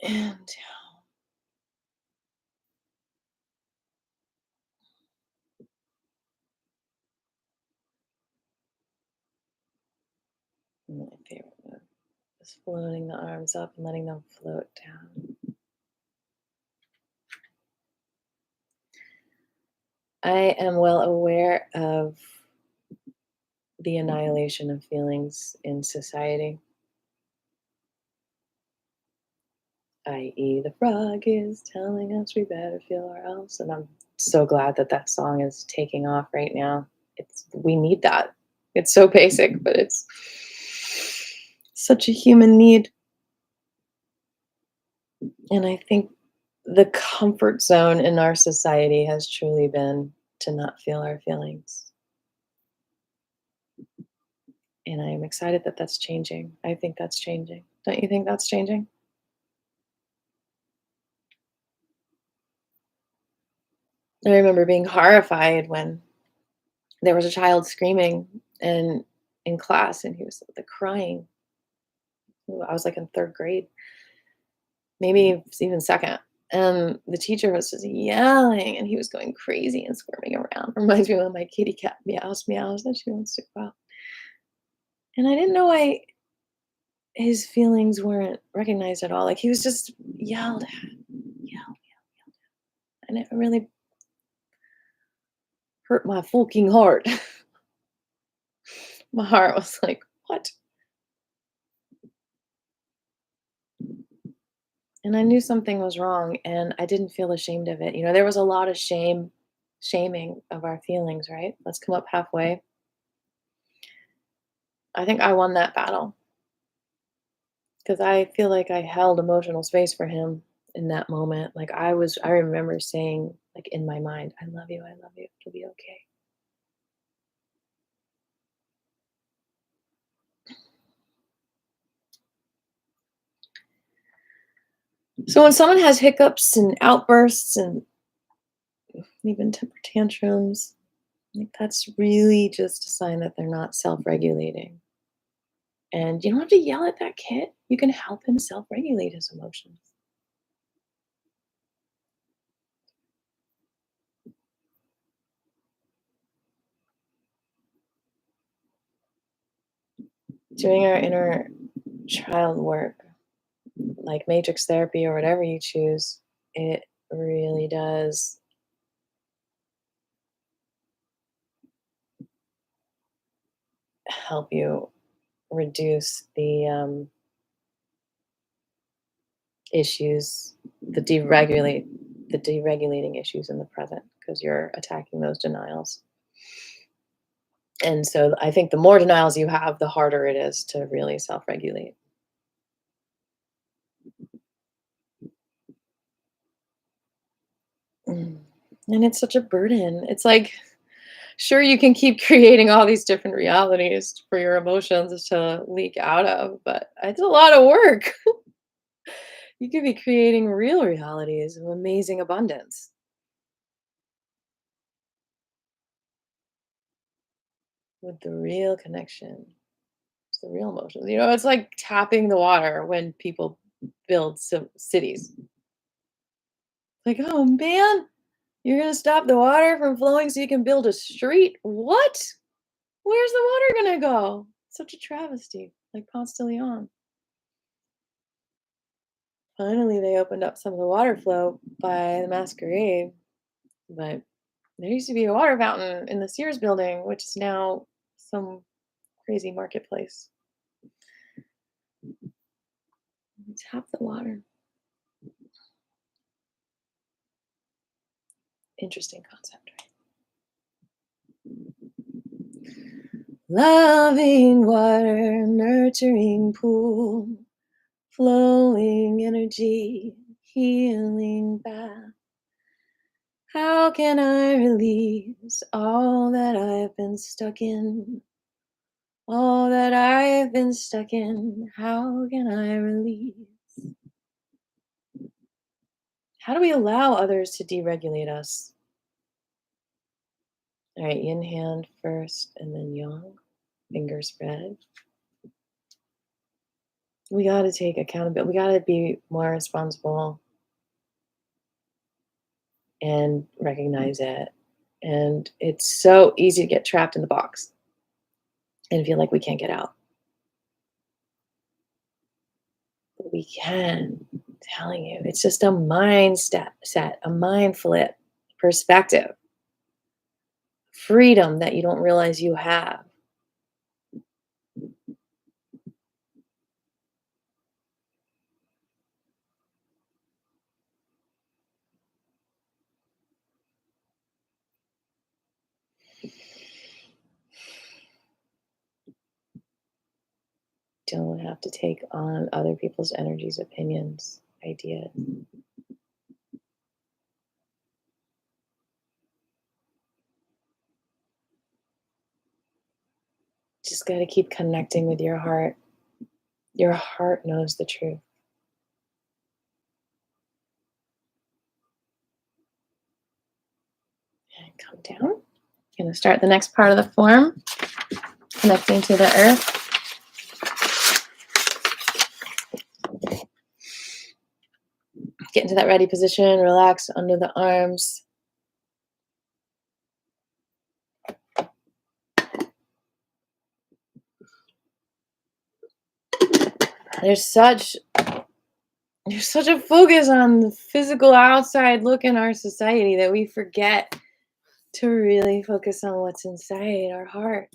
and my favorite one. Just floating the arms up and letting them float down. I am well aware of the annihilation of feelings in society, i.e., the frog is telling us we better feel our elves. And I'm so glad that that song is taking off right now. We need that. It's so basic, but it's such a human need. And I think the comfort zone in our society has truly been to not feel our feelings. And I am excited that that's changing. I think that's changing. Don't you think that's changing? I remember being horrified when there was a child screaming and in class and he was like crying. I was like in third grade, maybe even second. And the teacher was just yelling and he was going crazy and squirming around. Reminds me when my kitty cat meows that she wants to go out. And I didn't know why his feelings weren't recognized at all. Like he was just yelled at, yelled, and it really hurt my fucking heart. My heart was like, what? And I knew something was wrong and I didn't feel ashamed of it. You know, there was a lot of shaming of our feelings, right? Let's come up halfway. I think I won that battle because I feel like I held emotional space for him in that moment. Like I remember saying, like in my mind, I love you, it'll be okay. So when someone has hiccups and outbursts and even temper tantrums, like that's really just a sign that they're not self-regulating. And you don't have to yell at that kid. You can help him self-regulate his emotions. Doing our inner child work, like matrix therapy or whatever you choose, it really does help you reduce the issues, the deregulating issues in the present because you're attacking those denials. And so I think the more denials you have, the harder it is to really self-regulate. Mm. And it's such a burden. It's like, sure, you can keep creating all these different realities for your emotions to leak out of, but it's a lot of work. You could be creating real realities of amazing abundance with the real connection to the real emotions. You know, it's like tapping the water when people build cities. Like, oh man, you're gonna stop the water from flowing so you can build a street? What? Where's the water gonna go? Such a travesty, like Ponce de Leon. Finally, they opened up some of the water flow by the masquerade, but there used to be a water fountain in the Sears building, which is now some crazy marketplace. Tap the water. Interesting concept, right? Loving water, nurturing pool, flowing energy, healing bath. How can I release all that I've been stuck in? All that I've been stuck in, how can I release? How do we allow others to deregulate us? All right, yin hand first and then yang, finger spread. We got to take accountability. We got to be more responsible and recognize it. And it's so easy to get trapped in the box and feel like we can't get out. But we can. I'm telling you, it's just a set, a mind flip, perspective, freedom that you don't realize you have. Don't have to take on other people's energies, opinions, ideas. Just got to keep connecting with your heart. Your heart knows the truth. And come down. Going to start the next part of the form, connecting to the earth. Get into that ready position, relax under the arms. There's such a focus on the physical outside look in our society that we forget to really focus on what's inside our heart.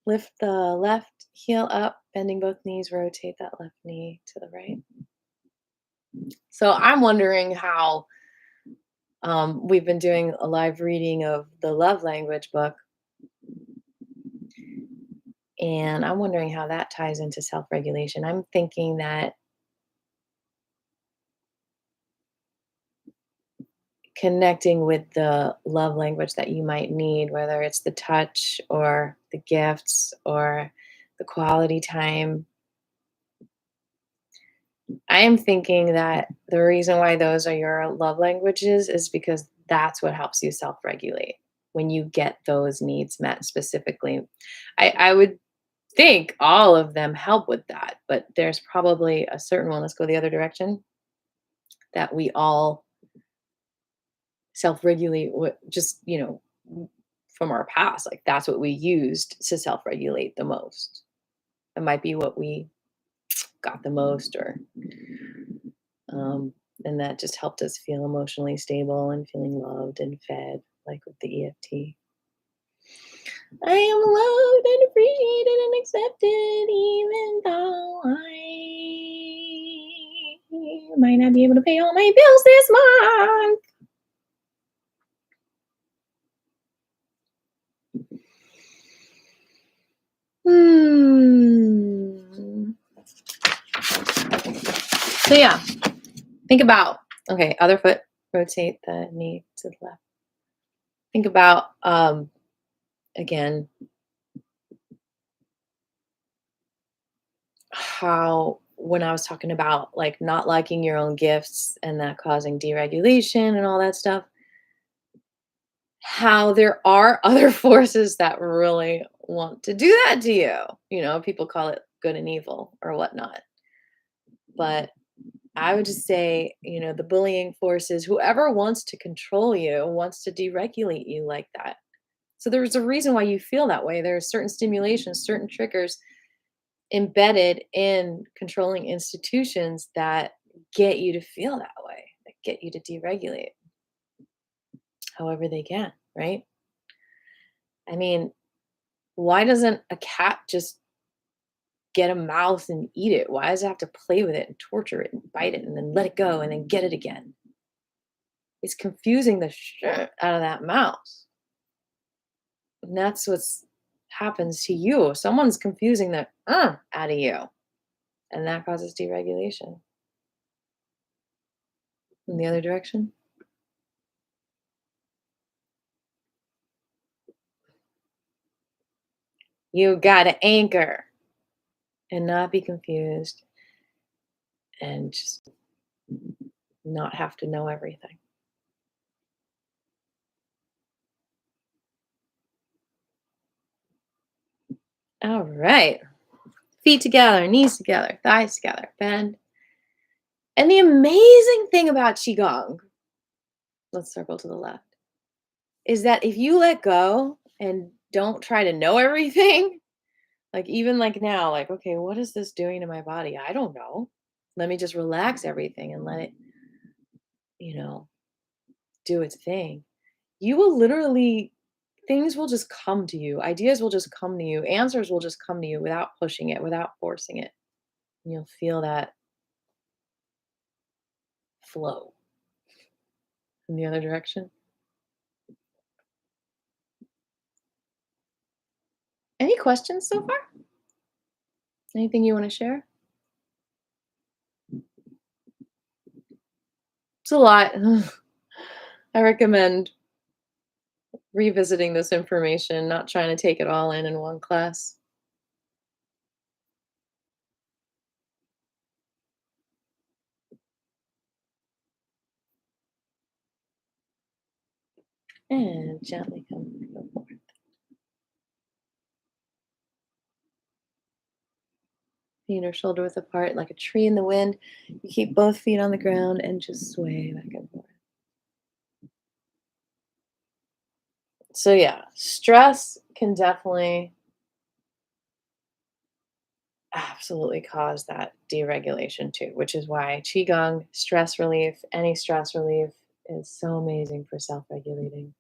Lift the left heel up, bending both knees, rotate that left knee to the right. So I'm wondering how we've been doing a live reading of the love language book. And I'm wondering how that ties into self-regulation. I'm thinking that connecting with the love language that you might need, whether it's the touch or the gifts or the quality time, I am thinking that the reason why those are your love languages is because that's what helps you self regulate when you get those needs met specifically. I would think all of them help with that, but there's probably a certain one. Let's go the other direction that we all self regulate, just, from our past. Like that's what we used to self regulate the most. It might be what we got the most, or and that just helped us feel emotionally stable and feeling loved and fed, like with the EFT. I am loved and appreciated and accepted, even though I might not be able to pay all my bills this month. Hmm. So yeah, think about, okay, other foot, rotate the knee to the left. Think about, again, how when I was talking about like not liking your own gifts and that causing deregulation and all that stuff, how there are other forces that really want to do that to you. People call it good and evil or whatnot. But I would just say, the bullying forces, whoever wants to control you wants to deregulate you like that. So there's a reason why you feel that way. There are certain stimulations, certain triggers embedded in controlling institutions that get you to feel that way, that get you to deregulate however they can, right? I mean, why doesn't a cat just get a mouth and eat it? Why does it have to play with it and torture it and bite it and then let it go and then get it again? It's confusing the shit out of that mouse. And that's what's happens to you. Someone's confusing the out of you. And that causes deregulation. In the other direction. You gotta anchor and not be confused and just not have to know everything. All right. Feet together, knees together, thighs together, bend. And the amazing thing about Qigong, let's circle to the left, is that if you let go and don't try to know everything, like even like now, like, okay, what is this doing to my body? I don't know. Let me just relax everything and let it, you know, do its thing. You will literally, things will just come to you. Ideas will just come to you. Answers will just come to you without pushing it, without forcing it. And you'll feel that flow in the other direction. Any questions so far? Anything you want to share? It's a lot. I recommend revisiting this information, not trying to take it all in one class. And gently go forward. Feet are shoulder width apart like a tree in the wind. You keep both feet on the ground and just sway back and forth. So yeah, stress can definitely absolutely cause that deregulation too, which is why qigong, stress relief, any stress relief is so amazing for self-regulating.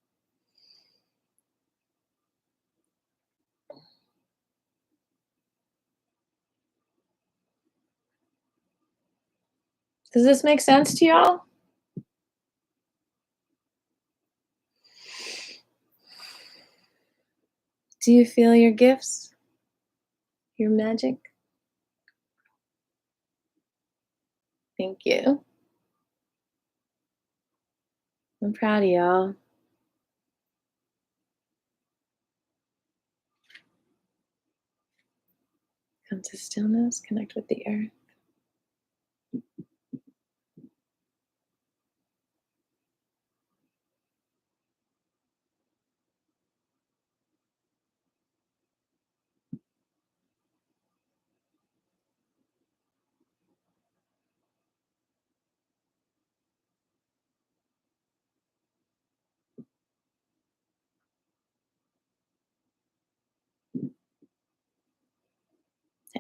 Does this make sense to y'all? Do you feel your gifts, your magic? Thank you. I'm proud of y'all. Come to stillness, connect with the earth.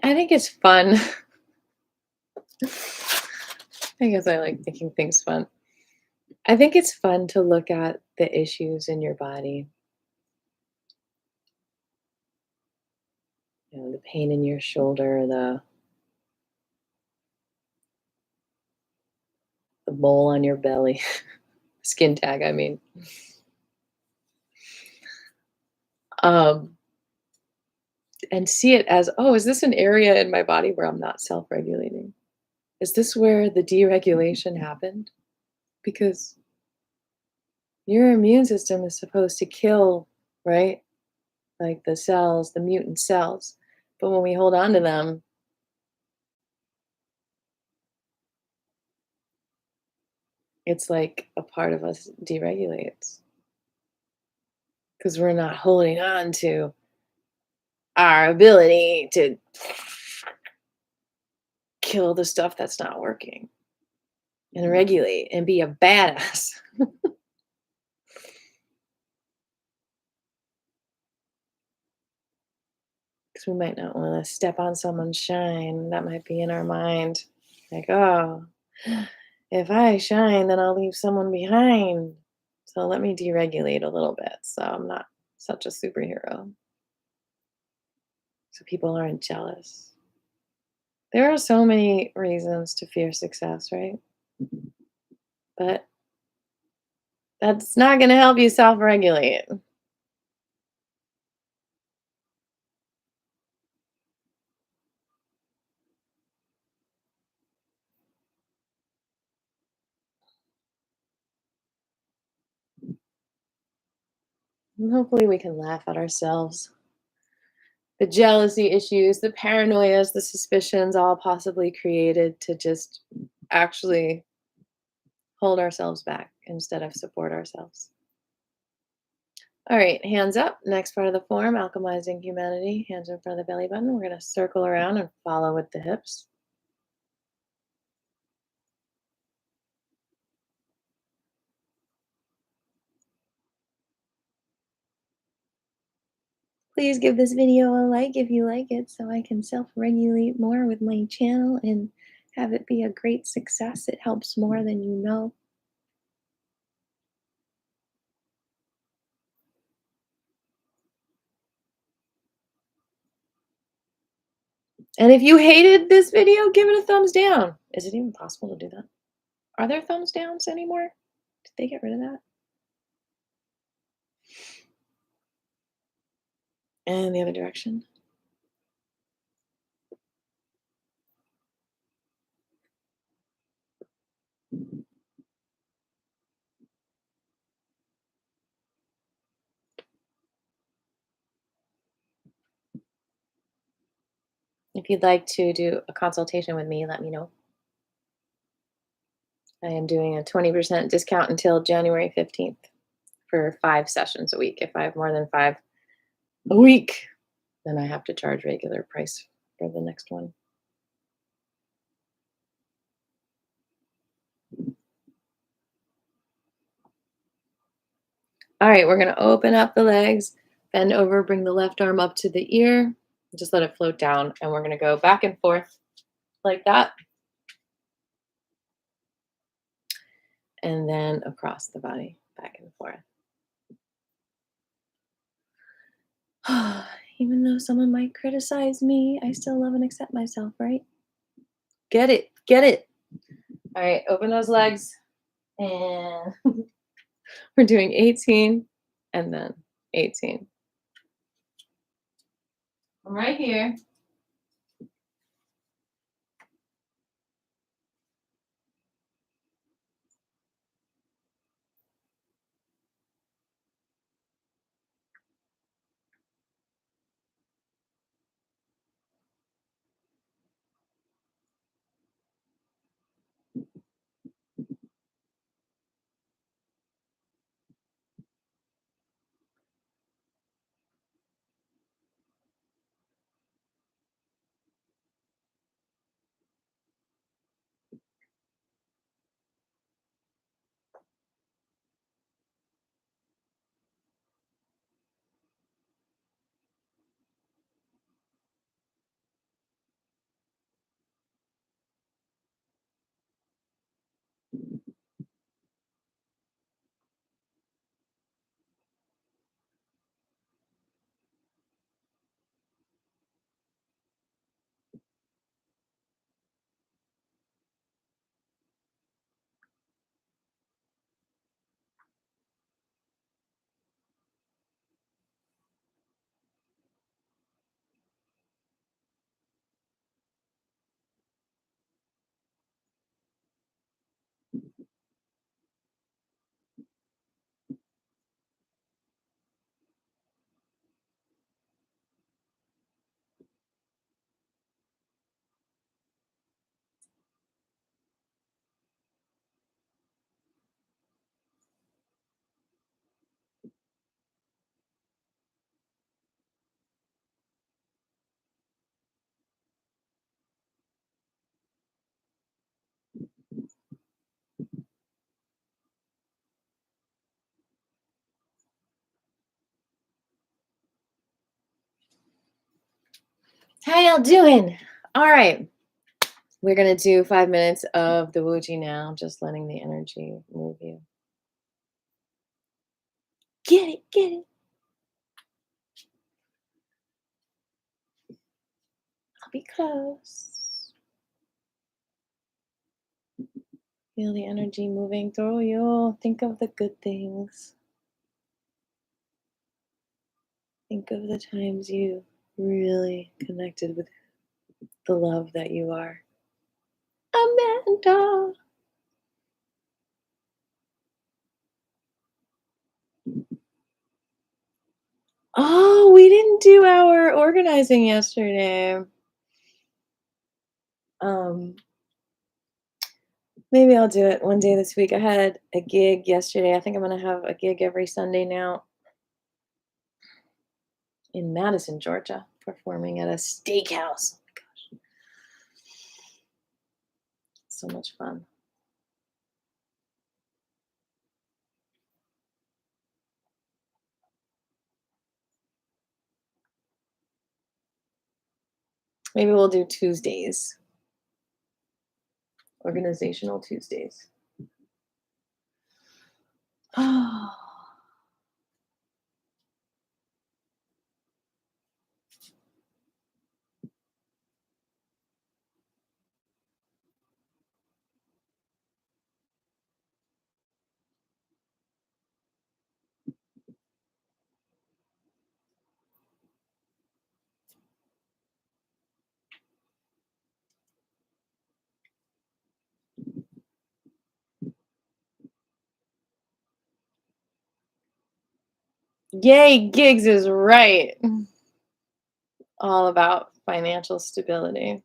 I think it's fun. I guess I like making things fun. I think it's fun to look at the issues in your body, the pain in your shoulder, the mole on your belly, skin tag, I mean. Um, and see it as, oh, is this an area in my body where I'm not self regulating? Is this where the deregulation happened? Because your immune system is supposed to kill, right? Like the cells, the mutant cells. But when we hold on to them, it's like a part of us deregulates because we're not holding on to our ability to kill the stuff that's not working. and regulate and be a badass. Because we might not want to step on someone's shine. That might be in our mind. Like, oh, if I shine, then I'll leave someone behind. So let me deregulate a little bit so I'm not such a superhero. So people aren't jealous. There are so many reasons to fear success, right? But that's not going to help you self regulate. And hopefully, we can laugh at ourselves. The jealousy issues, the paranoias, the suspicions, all possibly created to just actually hold ourselves back instead of support ourselves. All right, hands up. Next part of the form, alchemizing humanity. Hands in front of the belly button. We're going to circle around and follow with the hips. Please give this video a like if you like it so I can self regulate more with my channel and have it be a great success. It helps more than you know. And if you hated this video, give it a thumbs down. Is it even possible to do that? Are there thumbs downs anymore? Did they get rid of that? And the other direction. If you'd like to do a consultation with me, let me know. I am doing a 20% discount until January 15th for 5 sessions a week. If I have more than 5 a week, then I have to charge regular price for the next one. All right, we're going to open up the legs, bend over, bring the left arm up to the ear, just let it float down. And we're going to go back and forth like that. And then across the body, back and forth. Even though someone might criticize me, I still love and accept myself, right? Get it, get it. All right, open those legs. And we're doing 18 and then 18. I'm right here. How y'all doing? All right. We're going to do 5 minutes of the Wuji now, just letting the energy move you. Get it, get it. I'll be close. Feel the energy moving through you. Think of the good things. Think of the times you really connected with the love that you are. Amanda. Oh, we didn't do our organizing yesterday. Um, Maybe I'll do it one day this week. I had a gig yesterday. I think I'm gonna have a gig every Sunday now in Madison, Georgia, performing at a steakhouse. Oh my gosh, so much fun. Maybe we'll do Tuesdays, organizational Tuesdays. Oh, yay, gigs is right. All about financial stability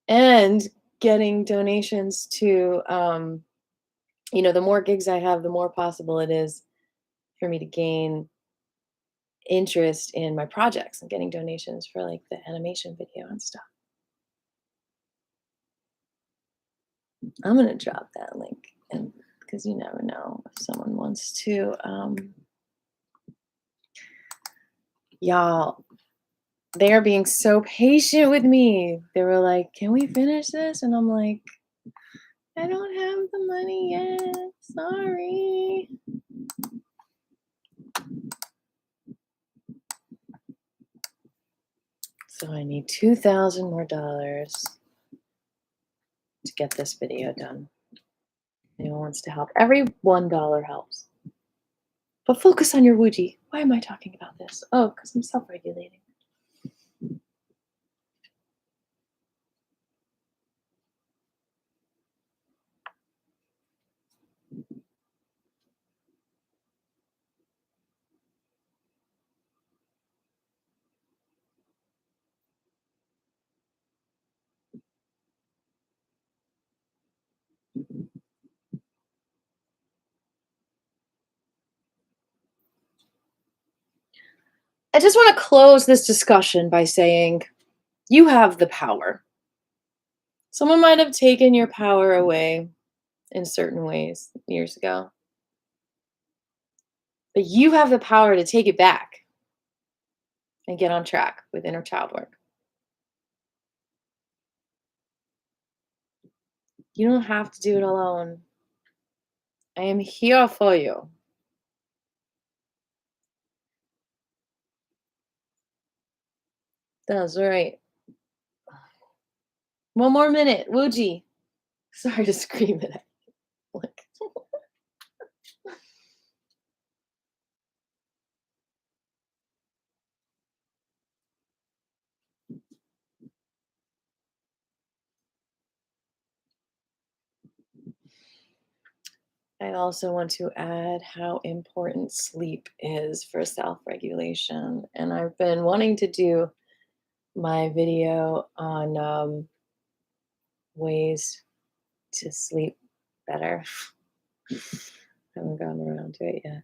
and getting donations to, the more gigs I have, the more possible it is for me to gain interest in my projects and getting donations for like the animation video and stuff. I'm gonna drop that link and because you never know if someone wants to y'all, they are being so patient with me. They were like, "Can we finish this?" And I'm like, "I don't have the money yet. Sorry." So I need $2,000 more dollars to get this video done. Anyone wants to help? Every $1 helps. But focus on your Wuji. Why am I talking about this? Oh, because I'm self-regulating. I just want to close this discussion by saying you have the power. Someone might have taken your power away in certain ways years ago, but you have the power to take it back and get on track with inner child work. You don't have to do it alone. I am here for you. That's right. One more minute, Wuji. Sorry to scream it at you. Like, I also want to add how important sleep is for self regulation. And I've been wanting to do my video on ways to sleep better. Haven't gotten around to it yet.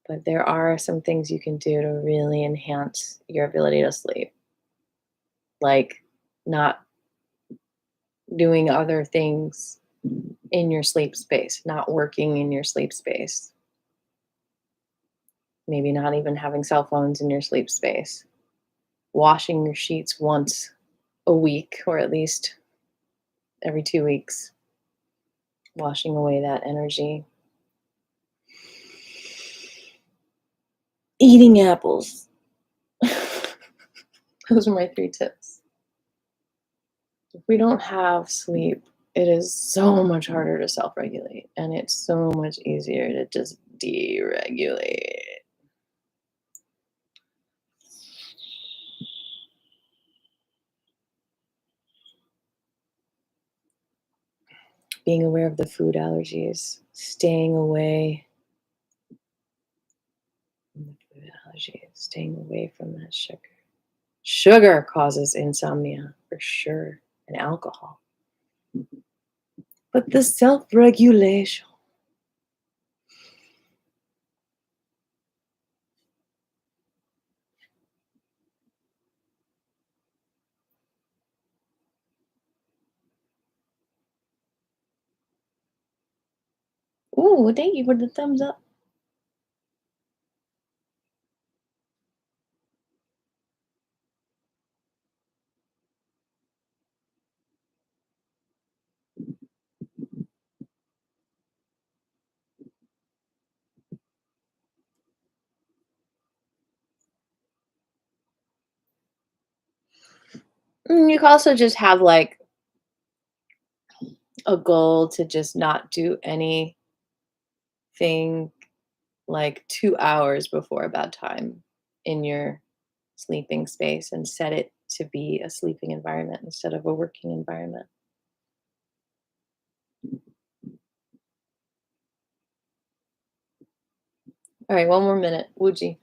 But there are some things you can do to really enhance your ability to sleep, like not doing other things in your sleep space, not working in your sleep space, maybe not even having cell phones in your sleep space. washing your sheets once a week, or at least every 2 weeks, washing away that energy. Eating apples. Those are my 3 tips. If we don't have sleep, it is so much harder to self regulate, and it's so much easier to just deregulate. Being aware of the food allergies, staying away from the food allergies, staying away from that sugar. Sugar causes insomnia for sure, and alcohol. But the self regulation. Ooh, thank you for the thumbs up. You can also just have like a goal to just not do anything like 2 hours before bedtime in your sleeping space, and set it to be a sleeping environment instead of a working environment. All right, one more minute. Wuji.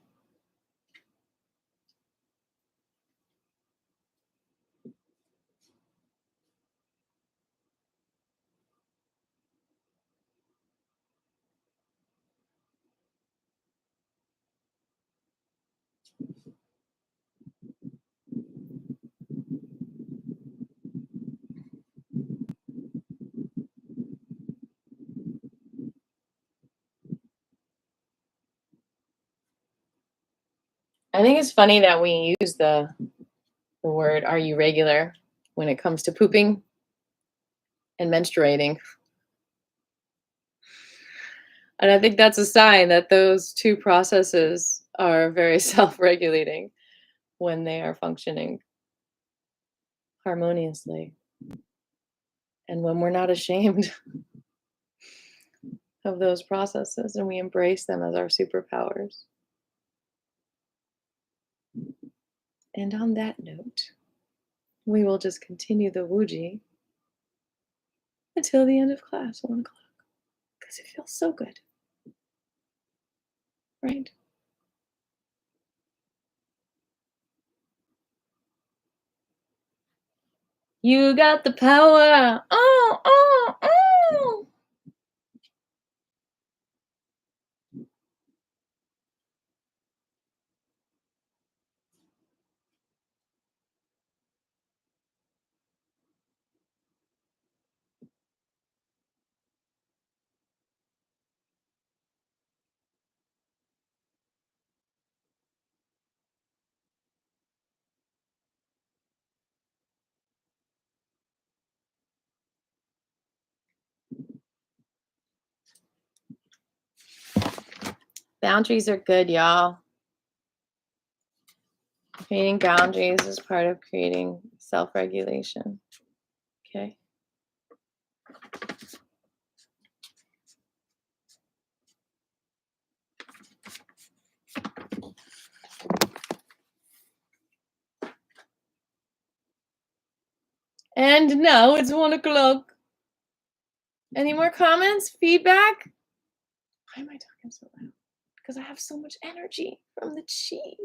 I think it's funny that we use the word "are you regular" when it comes to pooping and menstruating. And I think that's a sign that those two processes are very self-regulating when they are functioning harmoniously, and when we're not ashamed of those processes and we embrace them as our superpowers. And on that note, we will just continue the Wuji until the end of class, 1 o'clock, because it feels so good, right? You got the power. Oh, oh, oh. Boundaries are good, y'all. Creating boundaries is part of creating self regulation. Okay. And now it's 1 o'clock. Any more comments? Feedback? Why am I talking so loud? Because I have so much energy from the chi.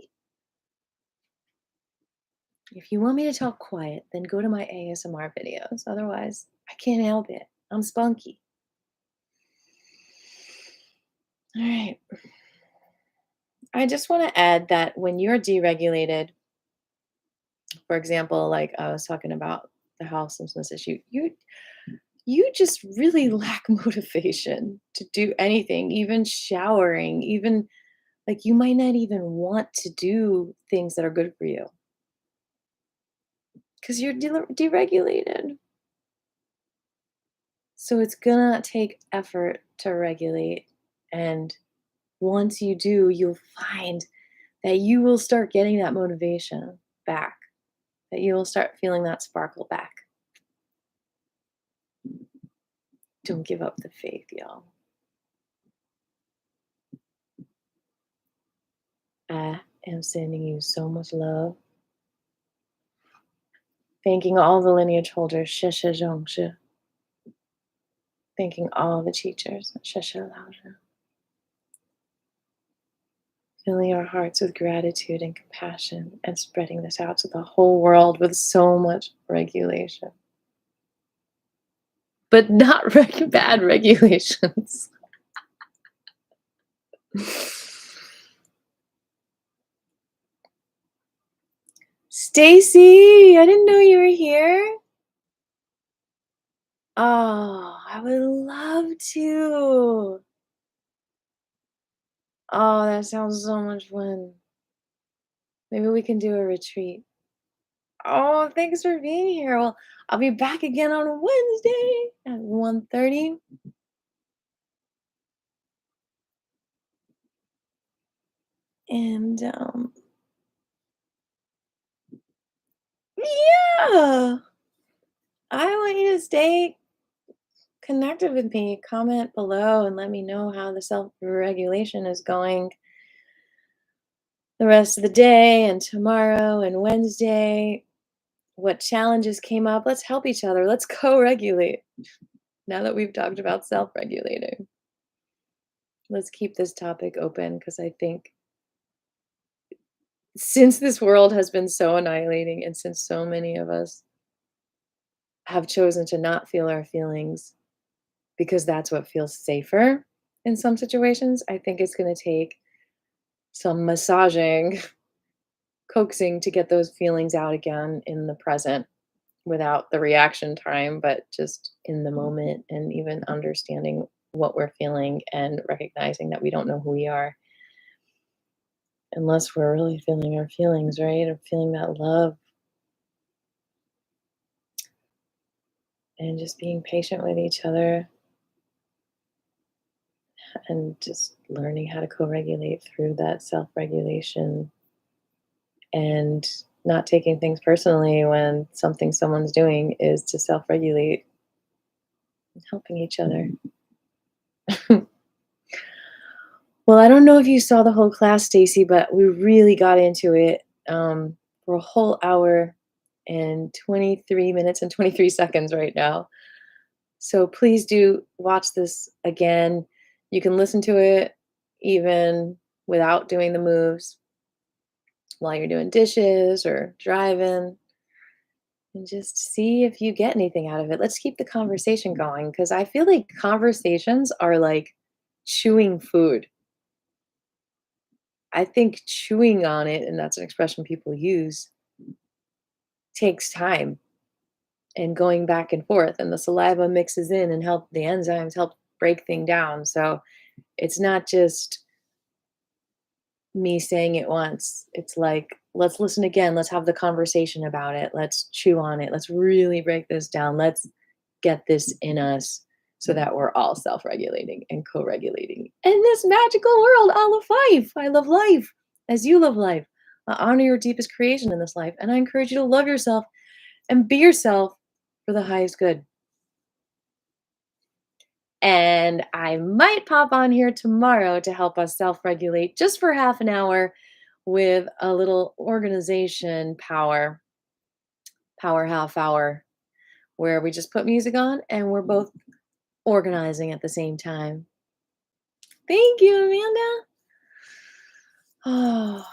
If you want me to talk quiet, then go to my ASMR videos. Otherwise, I can't help it. I'm spunky. All right. I just want to add that when you're deregulated, for example, like I was talking about the houselessness issue, you just really lack motivation to do anything, even showering, even like you might not even want to do things that are good for you. because you're deregulated. So it's gonna take effort to regulate. And once you do, you'll find that you will start getting that motivation back, that you will start feeling that sparkle back. Don't give up the faith, y'all. I am sending you so much love. Thanking all the lineage holders, 谢谢 thanking all the teachers, 谢谢 filling our hearts with gratitude and compassion and spreading this out to the whole world with so much regulation. But not bad regulations. Stacy, I didn't know you were here. Oh, I would love to. Oh, that sounds so much fun. Maybe we can do a retreat. Oh, thanks for being here. Well, I'll be back again on Wednesday at 1:30. And yeah, I want you to stay connected with me. Comment below and let me know how the self-regulation is going the rest of the day and tomorrow and Wednesday. What challenges came up? Let's help each other. Let's co-regulate. Now that we've talked about self-regulating, let's keep this topic open because I think since this world has been so annihilating and since so many of us have chosen to not feel our feelings because that's what feels safer in some situations, I think it's going to take some massaging, coaxing to get those feelings out again in the present without the reaction time, but just in the moment and even understanding what we're feeling and recognizing that we don't know who we are unless we're really feeling our feelings, right? Or feeling that love and just being patient with each other and just learning how to co-regulate through that self-regulation and not taking things personally when something someone's doing is to self-regulate and helping each other. Well, I don't know if you saw the whole class, Stacy, but we really got into it for a whole hour and 23 minutes and 23 seconds right now. So please do watch this again. You can listen to it even without doing the moves while you're doing dishes or driving and just see if you get anything out of it. Let's keep the conversation going because I feel like conversations are like chewing food. I think chewing on it, and that's an expression people use, takes time and going back and forth, and the saliva mixes in and help the enzymes help break thing down. So it's not just me saying it once. It's like, let's listen again. Let's have the conversation about it. Let's chew on it. Let's really break this down. Let's get this in us so that we're all self regulating and co regulating in this magical world. I love life. I love life as you love life. I honor your deepest creation in this life. And I encourage you to love yourself and be yourself for the highest good. And I might pop on here tomorrow to help us self regulate just for half an hour with a little organization power half hour, where we just put music on and we're both organizing at the same time. Thank you, Amanda. Oh,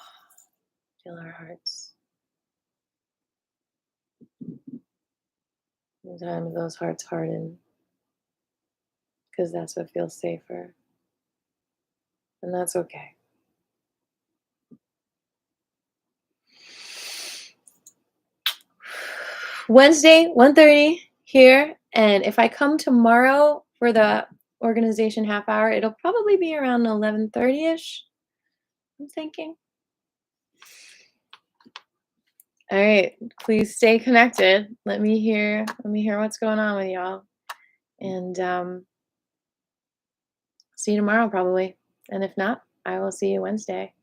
feel our hearts. Sometimes those hearts harden because that's what feels safer. And that's okay. Wednesday, 1:30 here. And if I come tomorrow for the organization half hour, it'll probably be around 11:30ish. I'm thinking. All right. Please stay connected. Let me hear what's going on with y'all. And see you tomorrow probably. And if not, I will see you Wednesday.